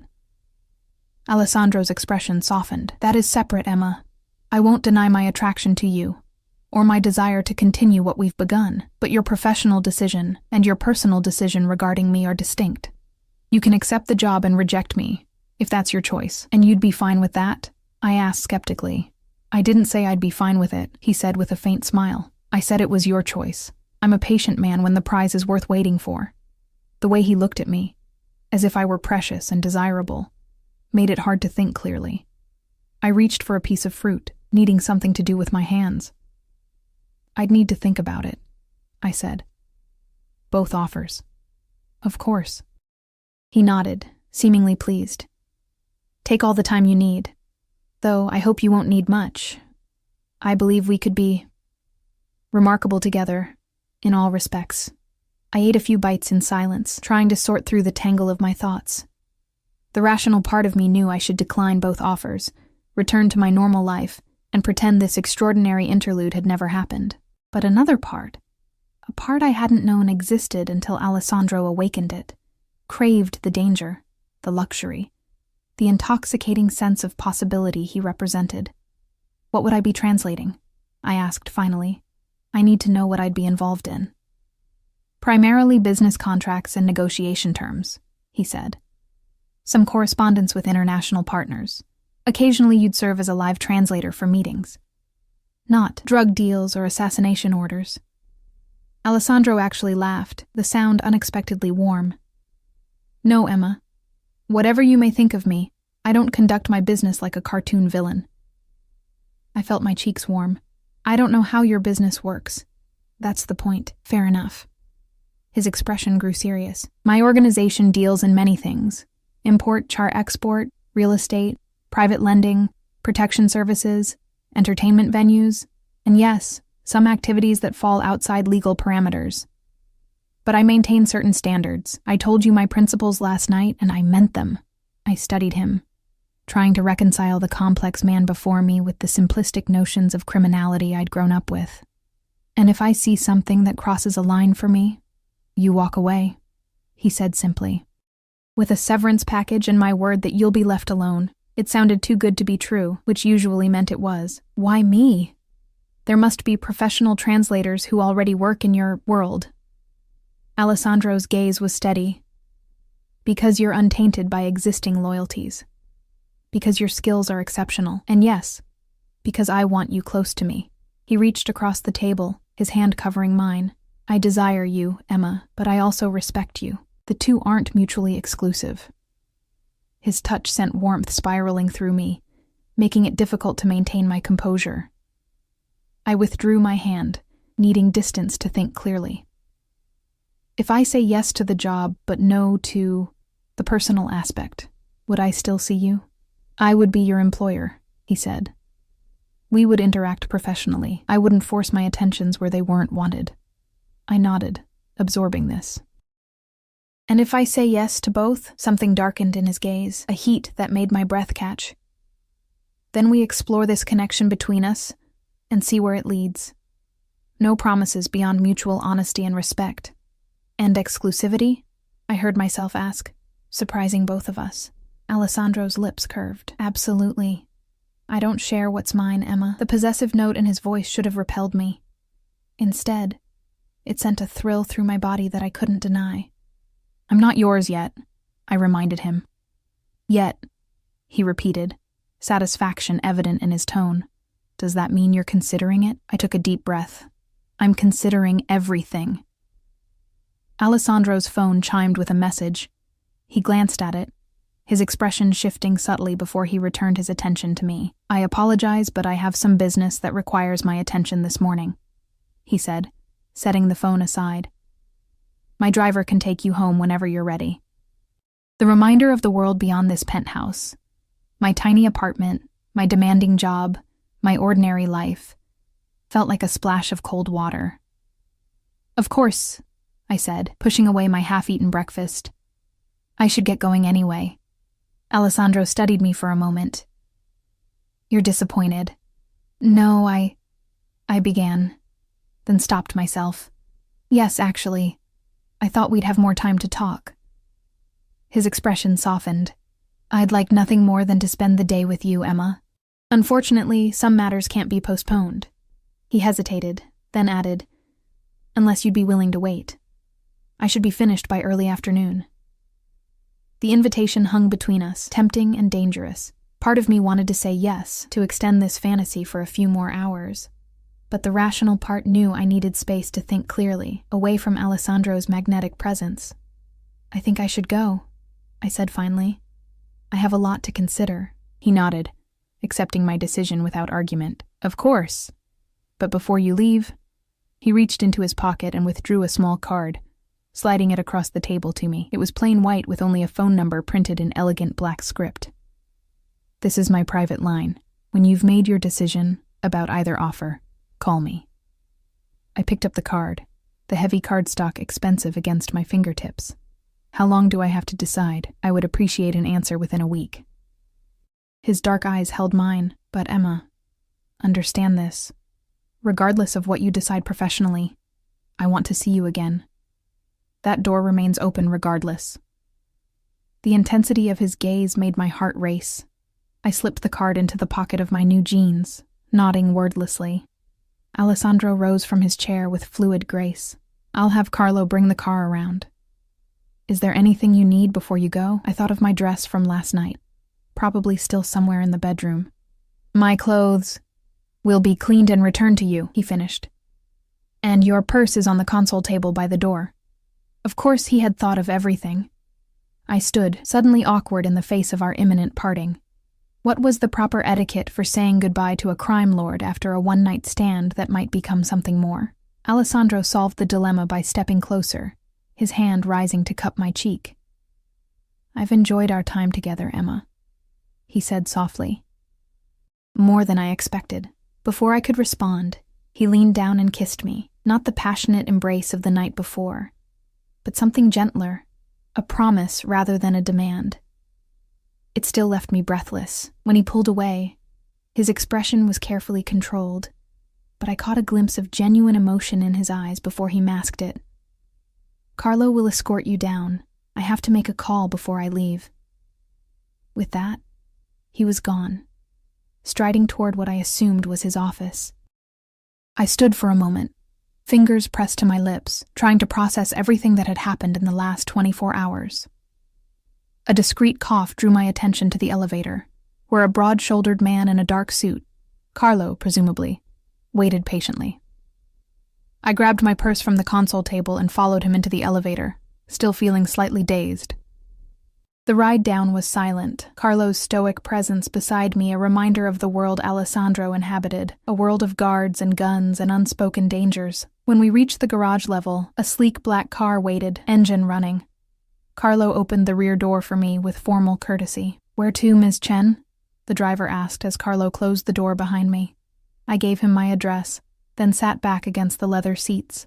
Alessandro's expression softened. "That is separate, Emma. I won't deny my attraction to you, or my desire to continue what we've begun, but your professional decision and your personal decision regarding me are distinct. You can accept the job and reject me, if that's your choice, and you'd be fine with that?" I asked skeptically. "I didn't say I'd be fine with it," he said with a faint smile. "I said it was your choice. I'm a patient man when the prize is worth waiting for." The way he looked at me, as if I were precious and desirable, made it hard to think clearly. I reached for a piece of fruit, needing something to do with my hands. "I'd need to think about it," I said. "Both offers." "Of course." He nodded, seemingly pleased. "Take all the time you need. Though I hope you won't need much. I believe we could be remarkable together, in all respects." I ate a few bites in silence, trying to sort through the tangle of my thoughts. The rational part of me knew I should decline both offers, return to my normal life, and pretend this extraordinary interlude had never happened. But another part, a part I hadn't known existed until Alessandro awakened it, craved the danger, the luxury, the intoxicating sense of possibility he represented. "What would I be translating?" I asked finally. "I need to know what I'd be involved in." "Primarily business contracts and negotiation terms," he said. "Some correspondence with international partners. Occasionally you'd serve as a live translator for meetings. Not drug deals or assassination orders. Alessandro actually laughed, the sound unexpectedly warm. No, Emma. Whatever you may think of me, I don't conduct my business like a cartoon villain. I felt my cheeks warm. I don't know how your business works. That's the point. Fair enough. His expression grew serious. My organization deals in many things. Import, export, real estate, private lending, protection services, entertainment venues, and yes, some activities that fall outside legal parameters. But I maintain certain standards. I told you my principles last night, and I meant them. I studied him, trying to reconcile the complex man before me with the simplistic notions of criminality I'd grown up with. And if I see something that crosses a line for me, you walk away, he said simply. With a severance package and my word that you'll be left alone. It sounded too good to be true, which usually meant it was. Why me? There must be professional translators who already work in your world. Alessandro's gaze was steady. Because you're untainted by existing loyalties. Because your skills are exceptional. And yes, because I want you close to me. He reached across the table, his hand covering mine. I desire you, Emma, but I also respect you. The two aren't mutually exclusive. His touch sent warmth spiraling through me, making it difficult to maintain my composure. I withdrew my hand, needing distance to think clearly. If I say yes to the job but no to the personal aspect, would I still see you? I would be your employer, he said. We would interact professionally. I wouldn't force my attentions where they weren't wanted. I nodded, absorbing this. And if I say yes to both, something darkened in his gaze, a heat that made my breath catch. Then we explore this connection between us and see where it leads. No promises beyond mutual honesty and respect. And exclusivity? I heard myself ask, surprising both of us. Alessandro's lips curved. Absolutely. I don't share what's mine, Emma. The possessive note in his voice should have repelled me. Instead, it sent a thrill through my body that I couldn't deny. I'm not yours yet, I reminded him. Yet, he repeated, satisfaction evident in his tone. Does that mean you're considering it? I took a deep breath. I'm considering everything. Alessandro's phone chimed with a message. He glanced at it, his expression shifting subtly before he returned his attention to me. I apologize, but I have some business that requires my attention this morning, he said, setting the phone aside. My driver can take you home whenever you're ready. The reminder of the world beyond this penthouse, my tiny apartment, my demanding job, my ordinary life, felt like a splash of cold water. Of course, I said, pushing away my half-eaten breakfast. I should get going anyway. Alessandro studied me for a moment. You're disappointed. No, I began, then stopped myself. Yes, actually. I thought we'd have more time to talk. His expression softened. I'd like nothing more than to spend the day with you, Emma. Unfortunately, some matters can't be postponed. He hesitated, then added, unless you'd be willing to wait. I should be finished by early afternoon. The invitation hung between us, tempting and dangerous. Part of me wanted to say yes, to extend this fantasy for a few more hours. But the rational part knew I needed space to think clearly, away from Alessandro's magnetic presence. I think I should go, I said finally. I have a lot to consider. He nodded, accepting my decision without argument. Of course. But before you leave, he reached into his pocket and withdrew a small card, sliding it across the table to me. It was plain white with only a phone number printed in elegant black script. This is my private line. When you've made your decision about either offer, call me. I picked up the card, the heavy cardstock expensive against my fingertips. How long do I have to decide? I would appreciate an answer within a week. His dark eyes held mine, but Emma, understand this. Regardless of what you decide professionally, I want to see you again. That door remains open regardless. The intensity of his gaze made my heart race. I slipped the card into the pocket of my new jeans, nodding wordlessly. Alessandro rose from his chair with fluid grace. I'll have Carlo bring the car around. Is there anything you need before you go? I thought of my dress from last night, probably still somewhere in the bedroom. "My clothes will be cleaned and returned to you," he finished. "And your purse is on the console table by the door." Of course he had thought of everything. I stood, suddenly awkward in the face of our imminent parting. What was the proper etiquette for saying goodbye to a crime lord after a one-night stand that might become something more? Alessandro solved the dilemma by stepping closer, his hand rising to cup my cheek. "I've enjoyed our time together, Emma," he said softly. More than I expected. Before I could respond, he leaned down and kissed me, not the passionate embrace of the night before, but something gentler, a promise rather than a demand. It still left me breathless. When he pulled away, his expression was carefully controlled, but I caught a glimpse of genuine emotion in his eyes before he masked it. "Carlo will escort you down. I have to make a call before I leave." With that, he was gone, striding toward what I assumed was his office. I stood for a moment, fingers pressed to my lips, trying to process everything that had happened in the last 24 hours. A discreet cough drew my attention to the elevator, where a broad-shouldered man in a dark suit, Carlo, presumably, waited patiently. I grabbed my purse from the console table and followed him into the elevator, still feeling slightly dazed. The ride down was silent, Carlo's stoic presence beside me a reminder of the world Alessandro inhabited, a world of guards and guns and unspoken dangers. When we reached the garage level, a sleek black car waited, engine running. Carlo opened the rear door for me with formal courtesy. "Where to, Ms. Chen?" the driver asked as Carlo closed the door behind me. I gave him my address, then sat back against the leather seats,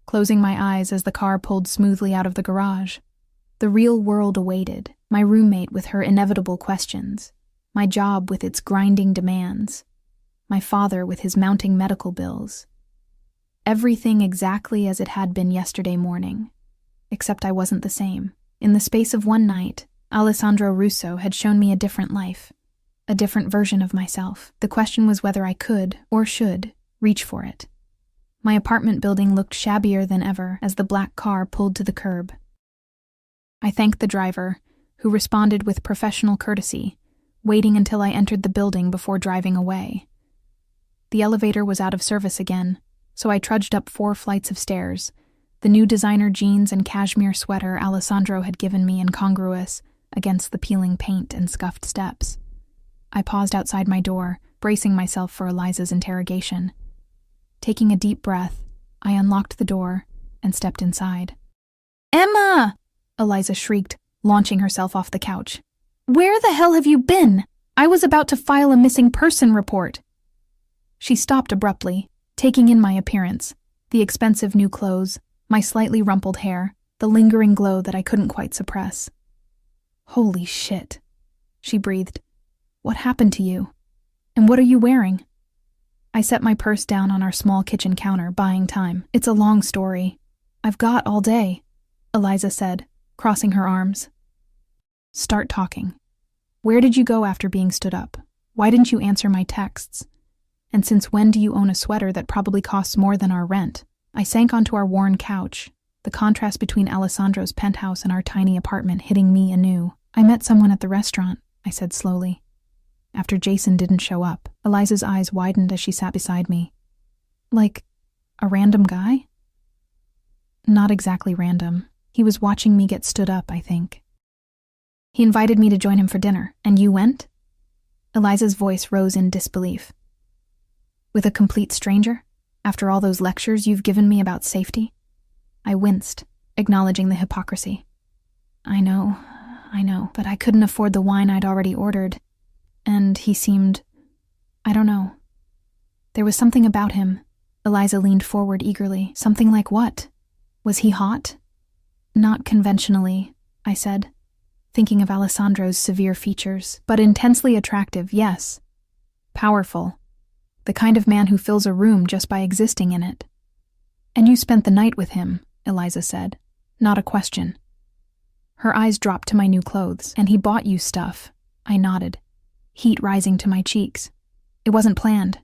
closing my eyes as the car pulled smoothly out of the garage. The real world awaited, my roommate with her inevitable questions, my job with its grinding demands, my father with his mounting medical bills. Everything exactly as it had been yesterday morning, except I wasn't the same. In the space of one night, Alessandro Russo had shown me a different life, a different version of myself. The question was whether I could, or should, reach for it. My apartment building looked shabbier than ever as the black car pulled to the curb. I thanked the driver, who responded with professional courtesy, waiting until I entered the building before driving away. The elevator was out of service again, so I trudged up 4 flights of stairs, the new designer jeans and cashmere sweater Alessandro had given me incongruous against the peeling paint and scuffed steps. I paused outside my door, bracing myself for Eliza's interrogation. Taking a deep breath, I unlocked the door and stepped inside. "Emma!" Eliza shrieked, launching herself off the couch. "Where the hell have you been? I was about to file a missing person report." She stopped abruptly, taking in my appearance, the expensive new clothes, my slightly rumpled hair, the lingering glow that I couldn't quite suppress. "Holy shit," she breathed. "What happened to you? And what are you wearing?" I set my purse down on our small kitchen counter, buying time. "It's a long story. I've got all day," Eliza said, crossing her arms. "Start talking. Where did you go after being stood up? Why didn't you answer my texts? And since when do you own a sweater that probably costs more than our rent?" I sank onto our worn couch, the contrast between Alessandro's penthouse and our tiny apartment hitting me anew. "I met someone at the restaurant," I said slowly. "After Jason didn't show up." Eliza's eyes widened as she sat beside me. "Like, a random guy?" "Not exactly random. He was watching me get stood up, I think. He invited me to join him for dinner, and you went?" Eliza's voice rose in disbelief. "With a complete stranger? After all those lectures you've given me about safety?" I winced, acknowledging the hypocrisy. I know, but I couldn't afford the wine I'd already ordered. And he seemed... I don't know. There was something about him." Eliza leaned forward eagerly. "Something like what? Was he hot?" "Not conventionally," I said, thinking of Alessandro's severe features, "but intensely attractive, yes. Powerful. The kind of man who fills a room just by existing in it." "And you spent the night with him," Eliza said. Not a question. Her eyes dropped to my new clothes. "And he bought you stuff." I nodded, heat rising to my cheeks. "It wasn't planned.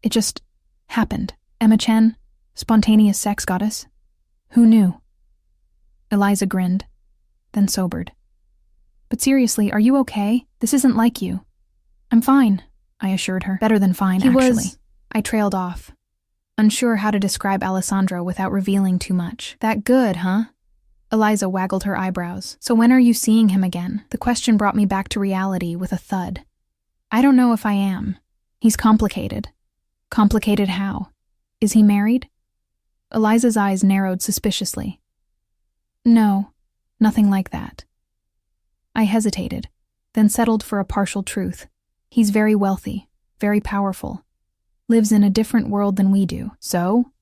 It just happened. Emma Chen, spontaneous sex goddess. Who knew?" Eliza grinned, then sobered. But seriously, are you okay? This isn't like you. I'm fine, I assured her. Better than fine, actually. I trailed off, unsure how to describe Alessandro without revealing too much. That good, huh? Eliza waggled her eyebrows. So when are you seeing him again? The question brought me back to reality with a thud. I don't know if I am. He's complicated. Complicated how? Is he married? Eliza's eyes narrowed suspiciously. No, nothing like that. I hesitated, then settled for a partial truth. He's very wealthy, very powerful. Lives in a different world than we do. So?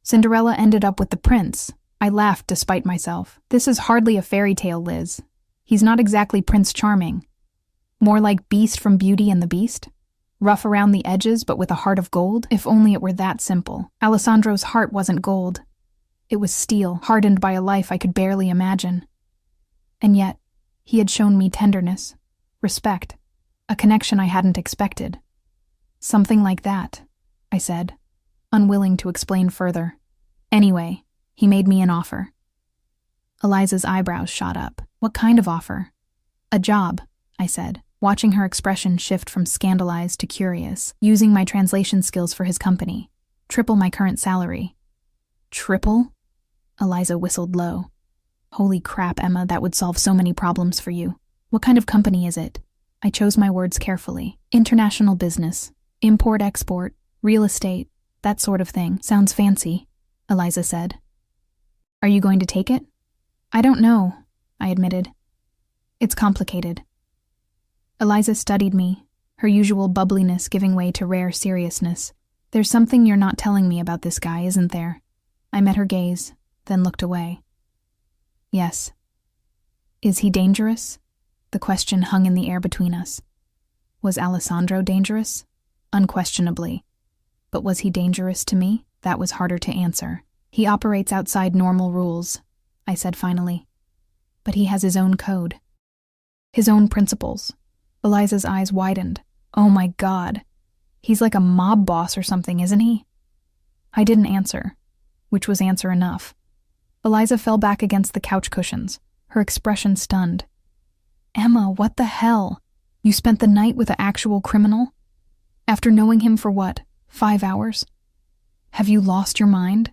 Cinderella ended up with the prince. I laughed despite myself. This is hardly a fairy tale, Liz. He's not exactly Prince Charming. More like Beast from Beauty and the Beast? Rough around the edges, but with a heart of gold? If only it were that simple. Alessandro's heart wasn't gold. It was steel, hardened by a life I could barely imagine. And yet, he had shown me tenderness, respect, a connection I hadn't expected. Something like that, I said, unwilling to explain further. Anyway, he made me an offer. Eliza's eyebrows shot up. What kind of offer? A job, I said, watching her expression shift from scandalized to curious, using my translation skills for his company. Triple my current salary. Triple? Eliza whistled low. Holy crap, Emma, that would solve so many problems for you. What kind of company is it? I chose my words carefully. International business. Import-export. Real estate. That sort of thing. Sounds fancy, Eliza said. Are you going to take it? I don't know, I admitted. It's complicated. Eliza studied me, her usual bubbliness giving way to rare seriousness. There's something you're not telling me about this guy, isn't there? I met her gaze, then looked away. Yes. Is he dangerous? The question hung in the air between us. Was Alessandro dangerous? Unquestionably. But was he dangerous to me? That was harder to answer. He operates outside normal rules, I said finally. But he has his own code. His own principles. Eliza's eyes widened. Oh my God. He's like a mob boss or something, isn't he? I didn't answer, which was answer enough. Eliza fell back against the couch cushions, her expression stunned. Emma, what the hell? You spent the night with an actual criminal? After knowing him for what, 5 hours? Have you lost your mind?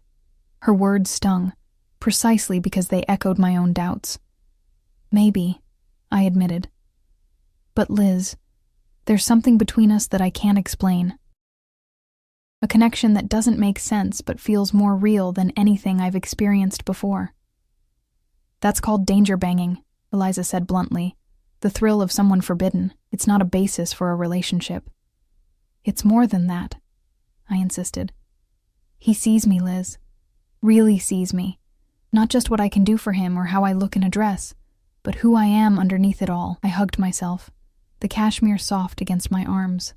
Her words stung, precisely because they echoed my own doubts. Maybe, I admitted. But Liz, there's something between us that I can't explain. A connection that doesn't make sense but feels more real than anything I've experienced before. That's called danger banging, Eliza said bluntly. The thrill of someone forbidden. It's not a basis for a relationship. It's more than that, I insisted. He sees me, Liz. Really sees me. Not just what I can do for him or how I look in a dress, but who I am underneath it all. I hugged myself, the cashmere soft against my arms.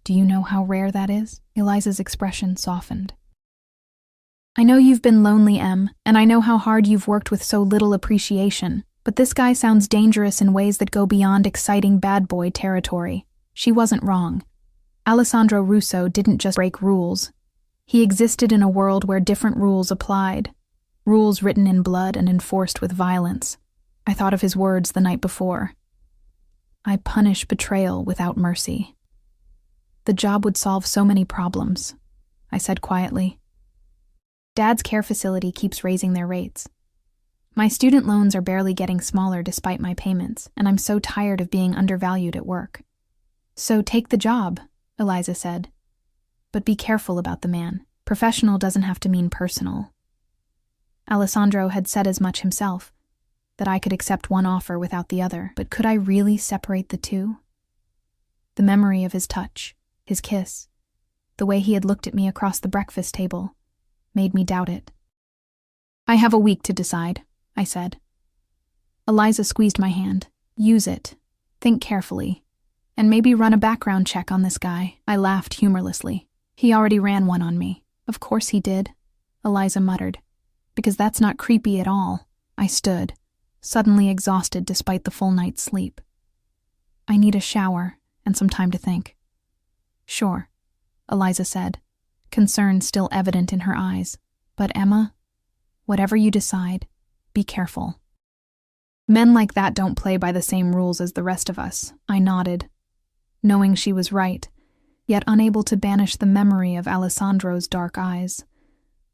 Do you know how rare that is? Eliza's expression softened. I know you've been lonely, Em, and I know how hard you've worked with so little appreciation, but this guy sounds dangerous in ways that go beyond exciting bad boy territory. She wasn't wrong. Alessandro Russo didn't just break rules. He existed in a world where different rules applied. Rules written in blood and enforced with violence. I thought of his words the night before. I punish betrayal without mercy. The job would solve so many problems, I said quietly. Dad's care facility keeps raising their rates. My student loans are barely getting smaller despite my payments, and I'm so tired of being undervalued at work. So take the job, Eliza said. But be careful about the man. Professional doesn't have to mean personal. Alessandro had said as much himself, that I could accept one offer without the other, but could I really separate the two? The memory of his touch, his kiss, the way he had looked at me across the breakfast table, made me doubt it. I have a week to decide, I said. Eliza squeezed my hand. Use it. Think carefully. And maybe run a background check on this guy. I laughed humorlessly. He already ran one on me. Of course he did, Eliza muttered. Because that's not creepy at all. I stood, suddenly exhausted despite the full night's sleep. I need a shower and some time to think. Sure, Eliza said, concern still evident in her eyes. But Emma, whatever you decide, be careful. Men like that don't play by the same rules as the rest of us, I nodded, knowing she was right, yet unable to banish the memory of Alessandro's dark eyes,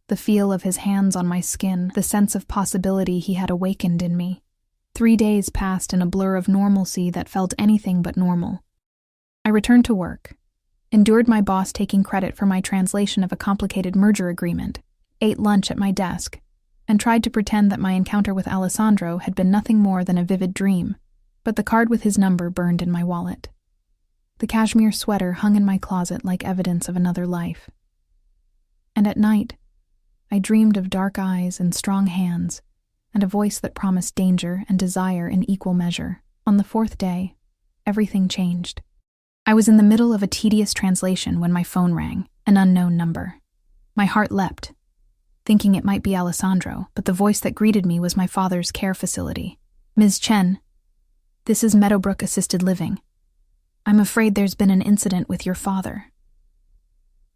the feel of his hands on my skin, the sense of possibility he had awakened in me. 3 days passed in a blur of normalcy that felt anything but normal. I returned to work, endured my boss taking credit for my translation of a complicated merger agreement, ate lunch at my desk, and tried to pretend that my encounter with Alessandro had been nothing more than a vivid dream, but the card with his number burned in my wallet. The cashmere sweater hung in my closet like evidence of another life. And at night, I dreamed of dark eyes and strong hands, and a voice that promised danger and desire in equal measure. On the 4th day, everything changed. I was in the middle of a tedious translation when my phone rang, an unknown number. My heart leapt, thinking it might be Alessandro, but the voice that greeted me was my father's care facility. "Ms. Chen, this is Meadowbrook Assisted Living. I'm afraid there's been an incident with your father."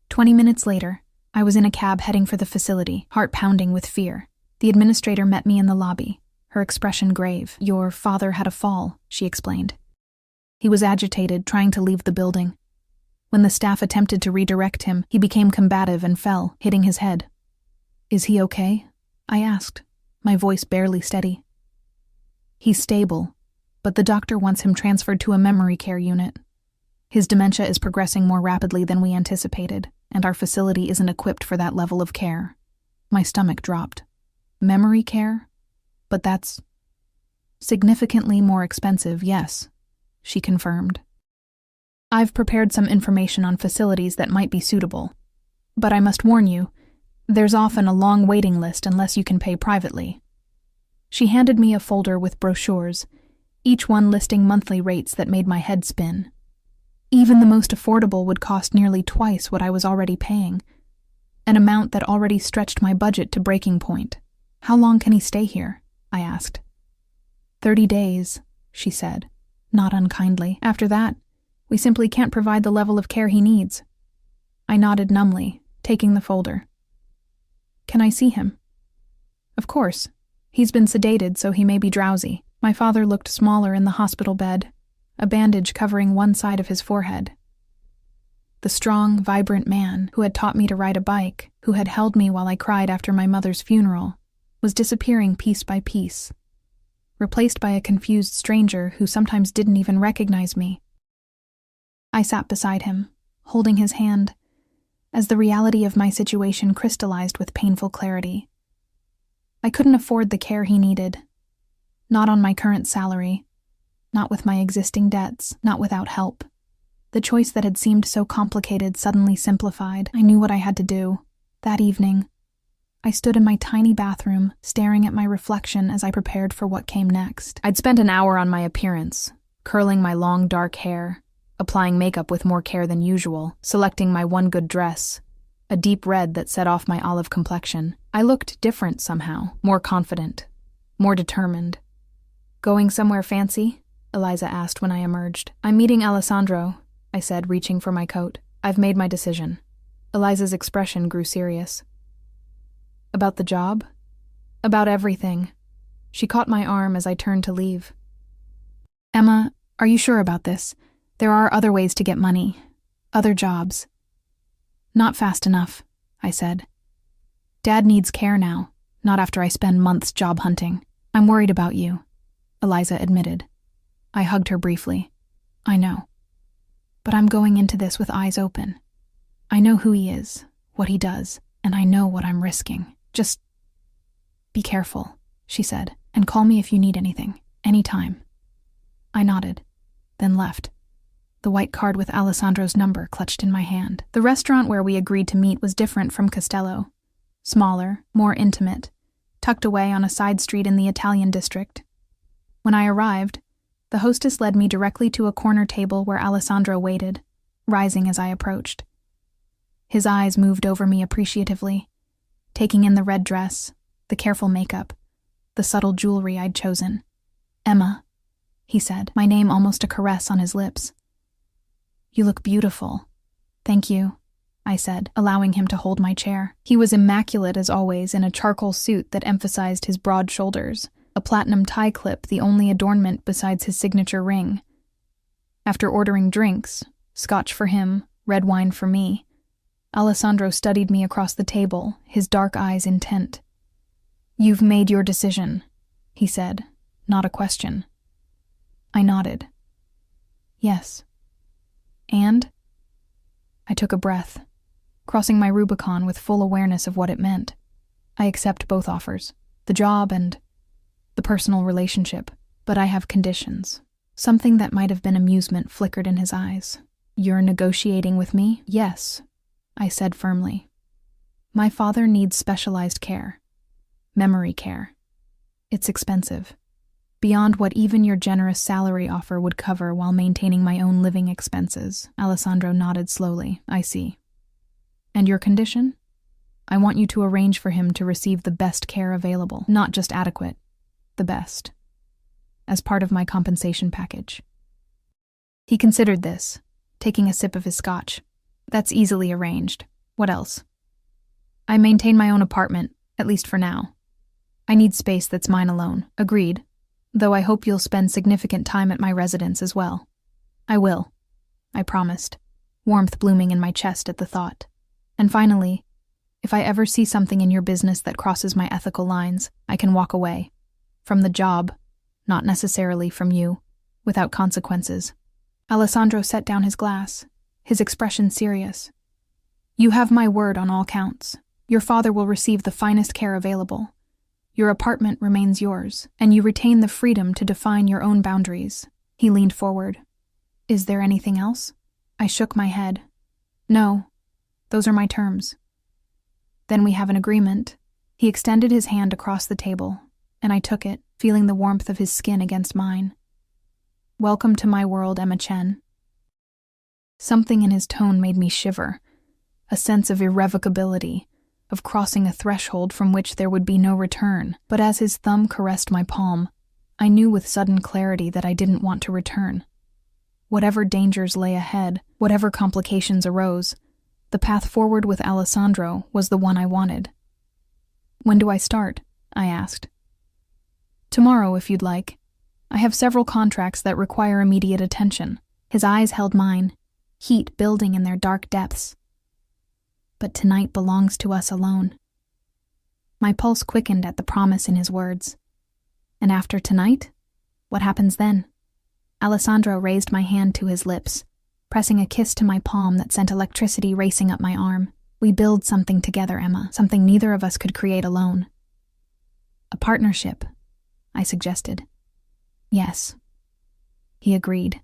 20 minutes later, I was in a cab heading for the facility, heart pounding with fear. The administrator met me in the lobby, her expression grave. "Your father had a fall," she explained. He was agitated, trying to leave the building. When the staff attempted to redirect him, he became combative and fell, hitting his head. "Is he okay?" I asked, my voice barely steady. "He's stable, but the doctor wants him transferred to a memory care unit. His dementia is progressing more rapidly than we anticipated, and our facility isn't equipped for that level of care." My stomach dropped. Memory care? But that's significantly more expensive, yes, she confirmed. "I've prepared some information on facilities that might be suitable, but I must warn you, there's often a long waiting list unless you can pay privately." She handed me a folder with brochures, each one listing monthly rates that made my head spin. Even the most affordable would cost nearly twice what I was already paying, an amount that already stretched my budget to breaking point. "How long can he stay here?" I asked. 30 days, she said, not unkindly. "After that, we simply can't provide the level of care he needs." I nodded numbly, taking the folder. "Can I see him?" "Of course. He's been sedated, so he may be drowsy." My father looked smaller in the hospital bed, a bandage covering one side of his forehead. The strong, vibrant man who had taught me to ride a bike, who had held me while I cried after my mother's funeral, was disappearing piece by piece, replaced by a confused stranger who sometimes didn't even recognize me. I sat beside him, holding his hand, as the reality of my situation crystallized with painful clarity. I couldn't afford the care he needed, not on my current salary, not with my existing debts, not without help. The choice that had seemed so complicated suddenly simplified. I knew what I had to do. That evening, I stood in my tiny bathroom, staring at my reflection as I prepared for what came next. I'd spent an hour on my appearance, curling my long dark hair, applying makeup with more care than usual, selecting my one good dress, a deep red that set off my olive complexion. I looked different somehow, more confident, more determined. "Going somewhere fancy?" Eliza asked when I emerged. "I'm meeting Alessandro," I said, reaching for my coat. "I've made my decision." Eliza's expression grew serious. "About the job?" "About everything." She caught my arm as I turned to leave. "Emma, are you sure about this? There are other ways to get money. Other jobs." "Not fast enough," I said. "Dad needs care now, not after I spend months job hunting. I'm worried about you," Eliza admitted. I hugged her briefly. "I know. But I'm going into this with eyes open. I know who he is, what he does, and I know what I'm risking. Just be careful," she said, "and call me if you need anything, anytime." I nodded, then left, the white card with Alessandro's number clutched in my hand. The restaurant where we agreed to meet was different from Costello. Smaller, more intimate, tucked away on a side street in the Italian district. When I arrived, the hostess led me directly to a corner table where Alessandro waited, rising as I approached. His eyes moved over me appreciatively, taking in the red dress, the careful makeup, the subtle jewelry I'd chosen. "Emma," he said, my name almost a caress on his lips. "You look beautiful." "Thank you," I said, allowing him to hold my chair. He was immaculate as always in a charcoal suit that emphasized his broad shoulders, a platinum tie clip the only adornment besides his signature ring. After ordering drinks, scotch for him, red wine for me, Alessandro studied me across the table, his dark eyes intent. "You've made your decision," he said, not a question. I nodded. "Yes." "And?" I took a breath, crossing my Rubicon with full awareness of what it meant. "I accept both offers, the job and the personal relationship, but I have conditions." Something that might have been amusement flickered in his eyes. "You're negotiating with me?" "Yes," I said firmly. "My father needs specialized care. Memory care. It's expensive. Beyond what even your generous salary offer would cover while maintaining my own living expenses." Alessandro nodded slowly. "I see. And your condition? I want you to arrange for him to receive the best care available, not just adequate, the best, as part of my compensation package." He considered this, taking a sip of his scotch. "That's easily arranged. What else?" "I maintain my own apartment, at least for now. I need space that's mine alone." "Agreed, though I hope you'll spend significant time at my residence as well." "I will," I promised, warmth blooming in my chest at the thought. "And finally, if I ever see something in your business that crosses my ethical lines, I can walk away. From the job, not necessarily from you, without consequences." Alessandro set down his glass, his expression serious. "You have my word on all counts. Your father will receive the finest care available. Your apartment remains yours, and you retain the freedom to define your own boundaries." He leaned forward. "Is there anything else?" I shook my head. "No, those are my terms." "Then we have an agreement." He extended his hand across the table, and I took it, feeling the warmth of his skin against mine. "Welcome to my world, Emma Chen." Something in his tone made me shiver, a sense of irrevocability, of crossing a threshold from which there would be no return. But as his thumb caressed my palm, I knew with sudden clarity that I didn't want to return. Whatever dangers lay ahead, whatever complications arose, the path forward with Alessandro was the one I wanted. "When do I start?" I asked. "Tomorrow, if you'd like. I have several contracts that require immediate attention." His eyes held mine, heat building in their dark depths. "But tonight belongs to us alone." My pulse quickened at the promise in his words. "And after tonight? What happens then?" Alessandro raised my hand to his lips, pressing a kiss to my palm that sent electricity racing up my arm. "We build something together, Emma, something neither of us could create alone." "A partnership," I suggested. "Yes." He agreed,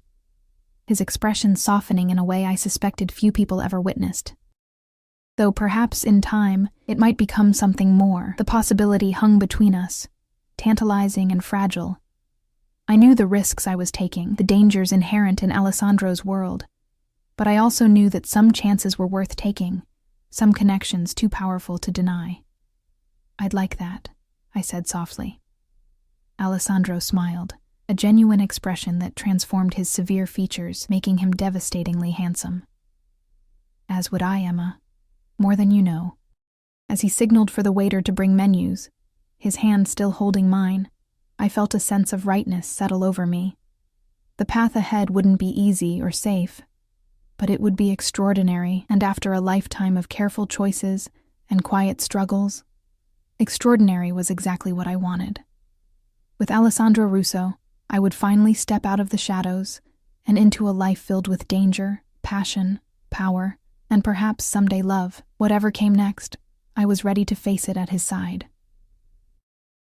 his expression softening in a way I suspected few people ever witnessed. Though perhaps in time it might become something more. The possibility hung between us, tantalizing and fragile. I knew the risks I was taking, the dangers inherent in Alessandro's world, but I also knew that some chances were worth taking, some connections too powerful to deny. "I'd like that," I said softly. Alessandro smiled, a genuine expression that transformed his severe features, making him devastatingly handsome. "As would I, Emma. More than you know." As he signaled for the waiter to bring menus, his hand still holding mine, I felt a sense of rightness settle over me. The path ahead wouldn't be easy or safe, but it would be extraordinary, and after a lifetime of careful choices and quiet struggles, extraordinary was exactly what I wanted. With Alessandro Russo, I would finally step out of the shadows and into a life filled with danger, passion, power, and perhaps someday love. Whatever came next, I was ready to face it at his side.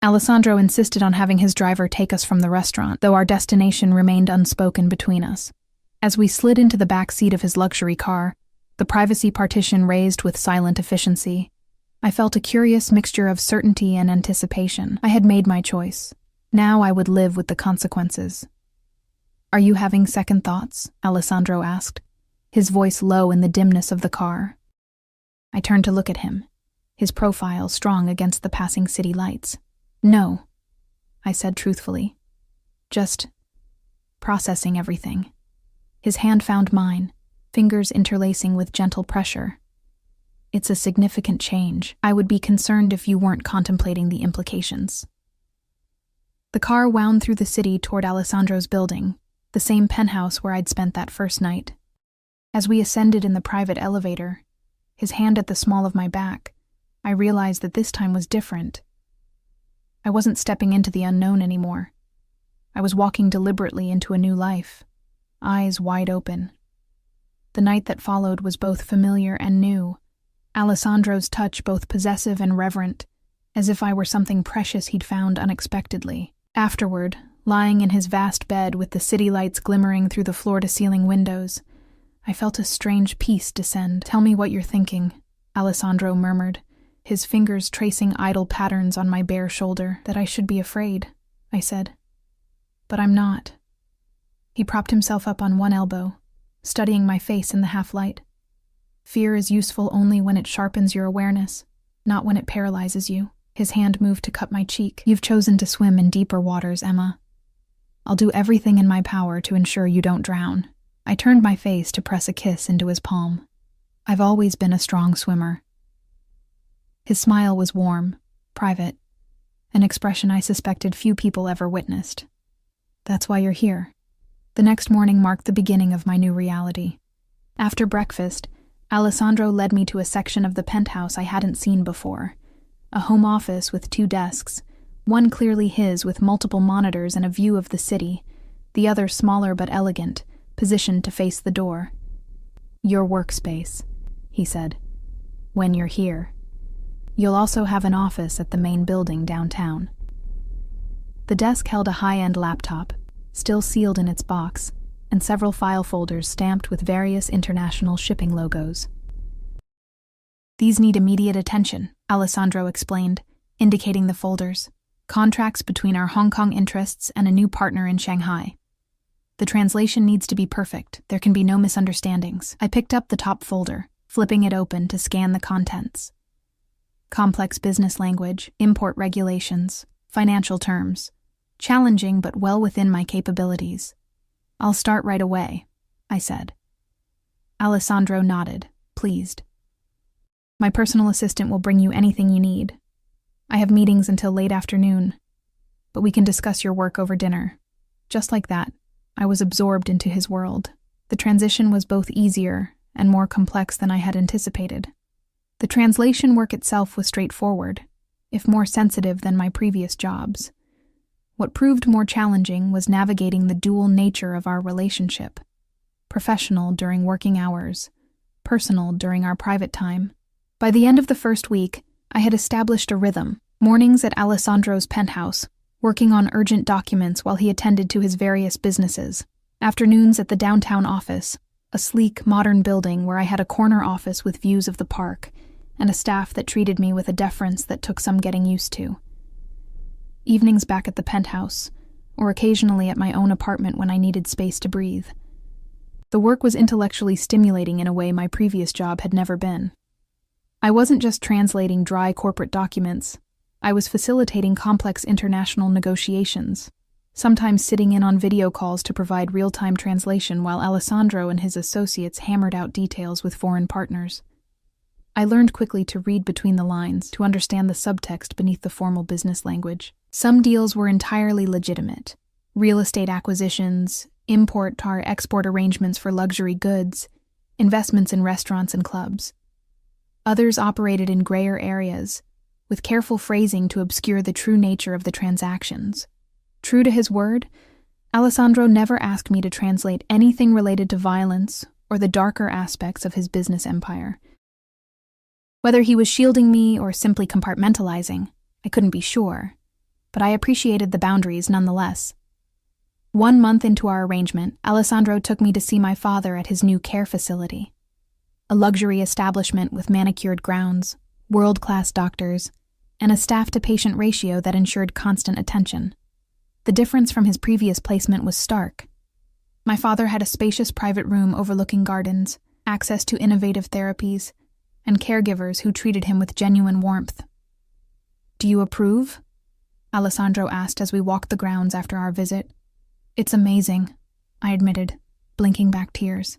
Alessandro insisted on having his driver take us from the restaurant, though our destination remained unspoken between us. As we slid into the back seat of his luxury car, the privacy partition raised with silent efficiency, I felt a curious mixture of certainty and anticipation. I had made my choice. Now I would live with the consequences. "Are you having second thoughts?" Alessandro asked, his voice low in the dimness of the car. I turned to look at him, his profile strong against the passing city lights. "No," I said truthfully. "Just processing everything." His hand found mine, fingers interlacing with gentle pressure. "It's a significant change. I would be concerned if you weren't contemplating the implications." The car wound through the city toward Alessandro's building, the same penthouse where I'd spent that first night. As we ascended in the private elevator, his hand at the small of my back, I realized that this time was different. I wasn't stepping into the unknown anymore. I was walking deliberately into a new life, eyes wide open. The night that followed was both familiar and new, Alessandro's touch both possessive and reverent, as if I were something precious he'd found unexpectedly. Afterward, lying in his vast bed with the city lights glimmering through the floor-to-ceiling windows, I felt a strange peace descend. "Tell me what you're thinking," Alessandro murmured, his fingers tracing idle patterns on my bare shoulder. "That I should be afraid," I said. "But I'm not." He propped himself up on one elbow, studying my face in the half-light. "Fear is useful only when it sharpens your awareness, not when it paralyzes you." His hand moved to cup my cheek. "You've chosen to swim in deeper waters, Emma. I'll do everything in my power to ensure you don't drown." I turned my face to press a kiss into his palm. "I've always been a strong swimmer." His smile was warm, private, an expression I suspected few people ever witnessed. "That's why you're here." The next morning marked the beginning of my new reality. After breakfast, Alessandro led me to a section of the penthouse I hadn't seen before, a home office with 2 desks, one clearly his with multiple monitors and a view of the city, the other smaller but elegant, positioned to face the door. "Your workspace," he said, "when you're here. You'll also have an office at the main building downtown." The desk held a high-end laptop, still sealed in its box, and several file folders stamped with various international shipping logos. "These need immediate attention," Alessandro explained, indicating the folders. "Contracts between our Hong Kong interests and a new partner in Shanghai. The translation needs to be perfect. There can be no misunderstandings." I picked up the top folder, flipping it open to scan the contents. Complex business language, import regulations, financial terms. Challenging but well within my capabilities. "I'll start right away," I said. Alessandro nodded, pleased. "My personal assistant will bring you anything you need. I have meetings until late afternoon, but we can discuss your work over dinner." Just like that, I was absorbed into his world. The transition was both easier and more complex than I had anticipated. The translation work itself was straightforward, if more sensitive than my previous jobs. What proved more challenging was navigating the dual nature of our relationship: professional during working hours, personal during our private time. By the end of the first week, I had established a rhythm: mornings at Alessandro's penthouse, working on urgent documents while he attended to his various businesses; afternoons at the downtown office, a sleek, modern building where I had a corner office with views of the park, and a staff that treated me with a deference that took some getting used to. Evenings back at the penthouse, or occasionally at my own apartment when I needed space to breathe. The work was intellectually stimulating in a way my previous job had never been. I wasn't just translating dry corporate documents, I was facilitating complex international negotiations, sometimes sitting in on video calls to provide real-time translation while Alessandro and his associates hammered out details with foreign partners. I learned quickly to read between the lines, to understand the subtext beneath the formal business language. Some deals were entirely legitimate: real estate acquisitions, import-export arrangements for luxury goods, investments in restaurants and clubs. Others operated in grayer areas, with careful phrasing to obscure the true nature of the transactions. True to his word, Alessandro never asked me to translate anything related to violence or the darker aspects of his business empire. Whether he was shielding me or simply compartmentalizing, I couldn't be sure, but I appreciated the boundaries nonetheless. 1 month into our arrangement, Alessandro took me to see my father at his new care facility. A luxury establishment with manicured grounds, world-class doctors, and a staff-to-patient ratio that ensured constant attention. The difference from his previous placement was stark. My father had a spacious private room overlooking gardens, access to innovative therapies, and caregivers who treated him with genuine warmth. "Do you approve?" Alessandro asked as we walked the grounds after our visit. "It's amazing," I admitted, blinking back tears.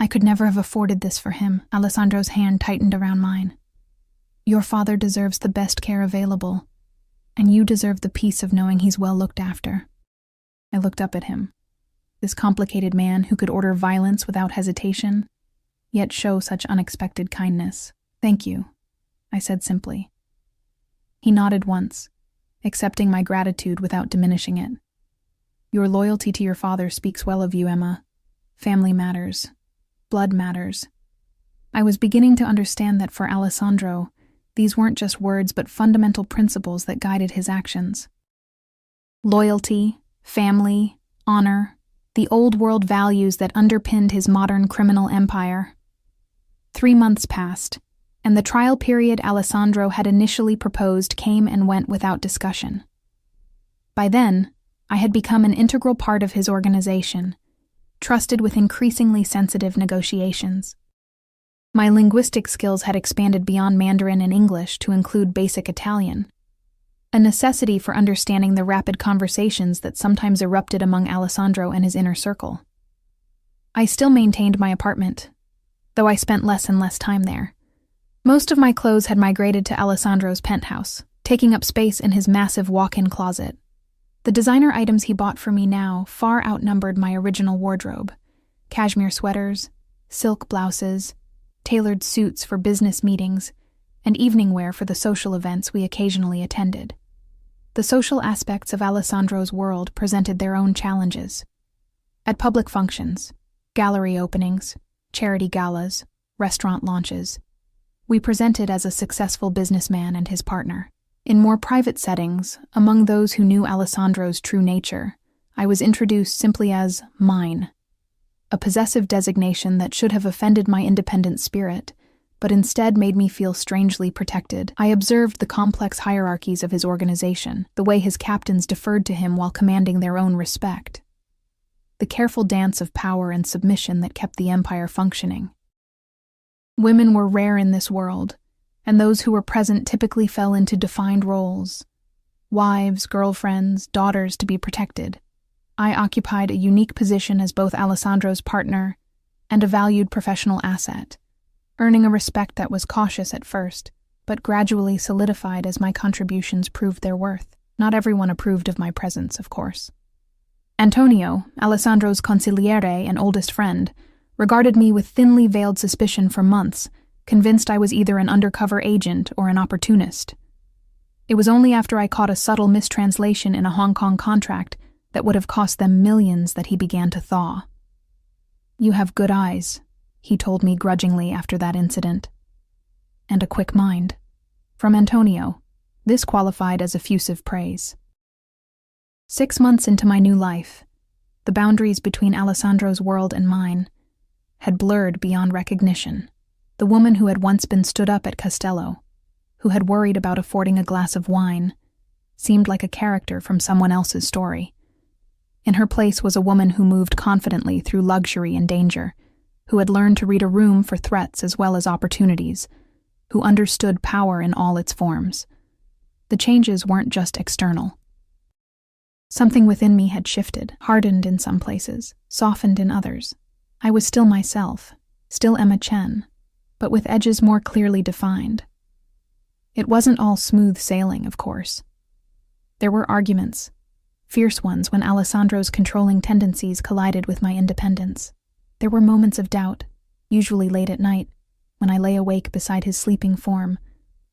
I could never have afforded this for him. Alessandro's hand tightened around mine. "Your father deserves the best care available, And you deserve the peace of knowing he's well looked after." I looked up at him. This complicated man who could order violence without hesitation, yet show such unexpected kindness. "Thank you," I said simply. He nodded once, accepting my gratitude without diminishing it. "Your loyalty to your father speaks well of you, Emma. Family matters. Blood matters." I was beginning to understand that for Alessandro, these weren't just words but fundamental principles that guided his actions. Loyalty, family, honor, the old-world values that underpinned his modern criminal empire. 3 months passed, and the trial period Alessandro had initially proposed came and went without discussion. By then, I had become an integral part of his organization, trusted with increasingly sensitive negotiations. My linguistic skills had expanded beyond Mandarin and English to include basic Italian, a necessity for understanding the rapid conversations that sometimes erupted among Alessandro and his inner circle. I still maintained my apartment, though I spent less and less time there. Most of my clothes had migrated to Alessandro's penthouse, taking up space in his massive walk-in closet. The designer items he bought for me now far outnumbered my original wardrobe: cashmere sweaters, silk blouses, tailored suits for business meetings, and evening wear for the social events we occasionally attended. The social aspects of Alessandro's world presented their own challenges. At public functions, gallery openings, charity galas, restaurant launches, we presented as a successful businessman and his partner. In more private settings, among those who knew Alessandro's true nature, I was introduced simply as mine, a possessive designation that should have offended my independent spirit, but instead made me feel strangely protected. I observed the complex hierarchies of his organization, the way his captains deferred to him while commanding their own respect, the careful dance of power and submission that kept the empire functioning. Women were rare in this world, and those who were present typically fell into defined roles: wives, girlfriends, daughters to be protected. I occupied a unique position as both Alessandro's partner and a valued professional asset, earning a respect that was cautious at first, but gradually solidified as my contributions proved their worth. Not everyone approved of my presence, of course. Antonio, Alessandro's consigliere and oldest friend, regarded me with thinly veiled suspicion for months, convinced I was either an undercover agent or an opportunist. It was only after I caught a subtle mistranslation in a Hong Kong contract that would have cost them millions that he began to thaw. "You have good eyes," he told me grudgingly after that incident. "And a quick mind." From Antonio, this qualified as effusive praise. 6 months into my new life, the boundaries between Alessandro's world and mine had blurred beyond recognition. The woman who had once been stood up at Castello, who had worried about affording a glass of wine, seemed like a character from someone else's story. In her place was a woman who moved confidently through luxury and danger, who had learned to read a room for threats as well as opportunities, who understood power in all its forms. The changes weren't just external. Something within me had shifted, hardened in some places, softened in others. I was still myself, still Emma Chen, but with edges more clearly defined. It wasn't all smooth sailing, of course. There were arguments, fierce ones when Alessandro's controlling tendencies collided with my independence. There were moments of doubt, usually late at night, when I lay awake beside his sleeping form,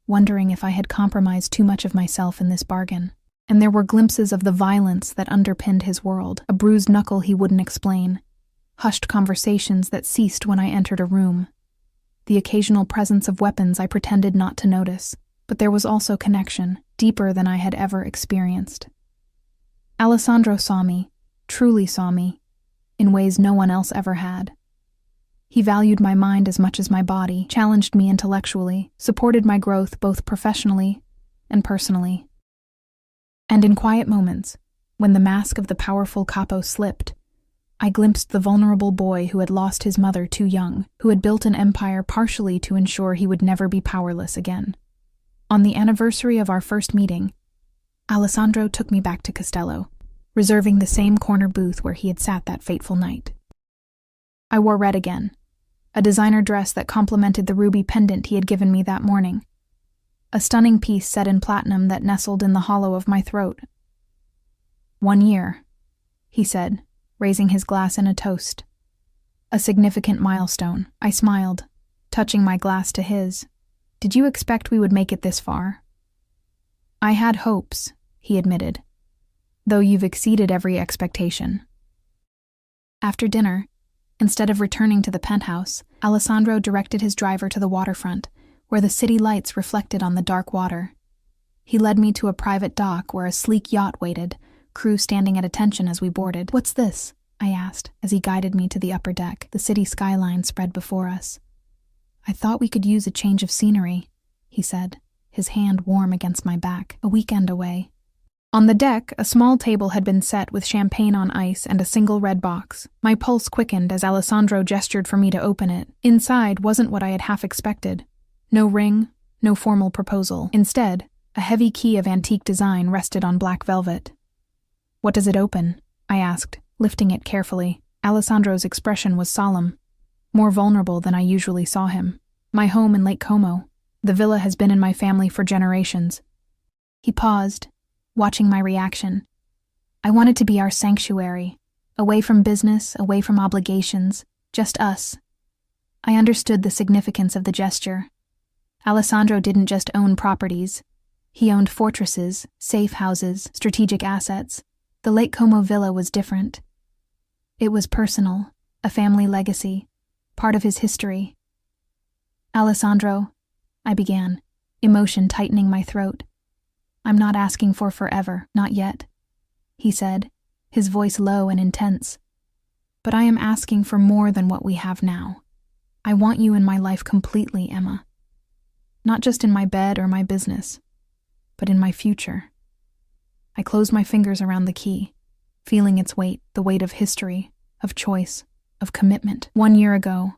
wondering if I had compromised too much of myself in this bargain. And there were glimpses of the violence that underpinned his world, a bruised knuckle he wouldn't explain, hushed conversations that ceased when I entered a room, the occasional presence of weapons I pretended not to notice. But there was also connection, deeper than I had ever experienced. Alessandro saw me, truly saw me, in ways no one else ever had. He valued my mind as much as my body, challenged me intellectually, supported my growth both professionally and personally. And in quiet moments, when the mask of the powerful capo slipped, I glimpsed the vulnerable boy who had lost his mother too young, who had built an empire partially to ensure he would never be powerless again. On the anniversary of our first meeting, Alessandro took me back to Castello, reserving the same corner booth where he had sat that fateful night. I wore red again, a designer dress that complemented the ruby pendant he had given me that morning. a stunning piece set in platinum that nestled in the hollow of my throat. 1 year, he said, raising his glass in a toast. A significant milestone. I smiled, touching my glass to his. Did you expect we would make it this far? I had hopes, he admitted, though you've exceeded every expectation. After dinner, instead of returning to the penthouse, Alessandro directed his driver to the waterfront, where the city lights reflected on the dark water. He led me to a private dock where a sleek yacht waited, crew standing at attention as we boarded. What's this? I asked, as he guided me to the upper deck. The city skyline spread before us. I thought we could use a change of scenery, he said, his hand warm against my back. A weekend away. On the deck, a small table had been set with champagne on ice and a single red box. My pulse quickened as Alessandro gestured for me to open it. Inside wasn't what I had half expected. No ring, no formal proposal. Instead, a heavy key of antique design rested on black velvet. What does it open? I asked, lifting it carefully. Alessandro's expression was solemn, more vulnerable than I usually saw him. My home in Lake Como. The villa has been in my family for generations. He paused, watching my reaction. I wanted to be our sanctuary, away from business, away from obligations, just us. I understood the significance of the gesture. Alessandro didn't just own properties. He owned fortresses, safe houses, strategic assets. The Lake Como villa was different. It was personal, a family legacy, part of his history. Alessandro, I began, emotion tightening my throat. I'm not asking for forever, not yet, he said, his voice low and intense. But I am asking for more than what we have now. I want you in my life completely, Emma. Not just in my bed or my business, but in my future. I closed my fingers around the key, feeling its weight, the weight of history, of choice, of commitment. 1 year ago,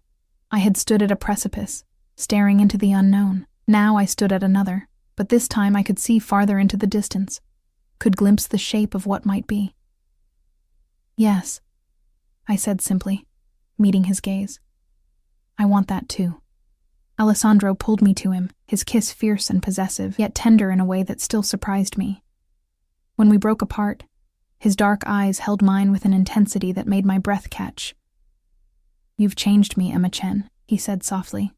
I had stood at a precipice, staring into the unknown. Now I stood at another, but this time I could see farther into the distance, could glimpse the shape of what might be. Yes, I said simply, meeting his gaze. I want that too. Alessandro pulled me to him, his kiss fierce and possessive, yet tender in a way that still surprised me. When we broke apart, his dark eyes held mine with an intensity that made my breath catch. You've changed me, Emma Chen, he said softly.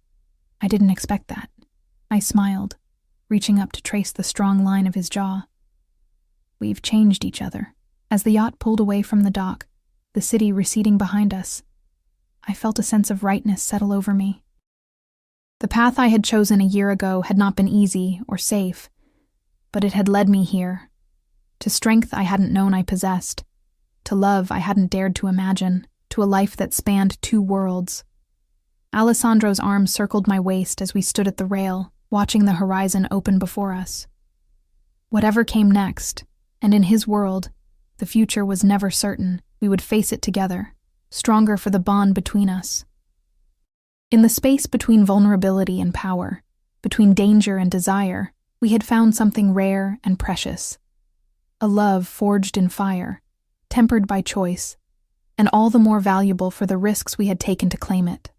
I didn't expect that. I smiled, reaching up to trace the strong line of his jaw. We've changed each other. As the yacht pulled away from the dock, the city receding behind us, I felt a sense of rightness settle over me. The path I had chosen a year ago had not been easy or safe, but it had led me here, to strength I hadn't known I possessed, to love I hadn't dared to imagine, to a life that spanned 2 worlds. Alessandro's arm circled my waist as we stood at the rail, watching the horizon open before us. Whatever came next, and in his world, the future was never certain, we would face it together, stronger for the bond between us. In the space between vulnerability and power, between danger and desire, we had found something rare and precious. A love forged in fire, tempered by choice, and all the more valuable for the risks we had taken to claim it.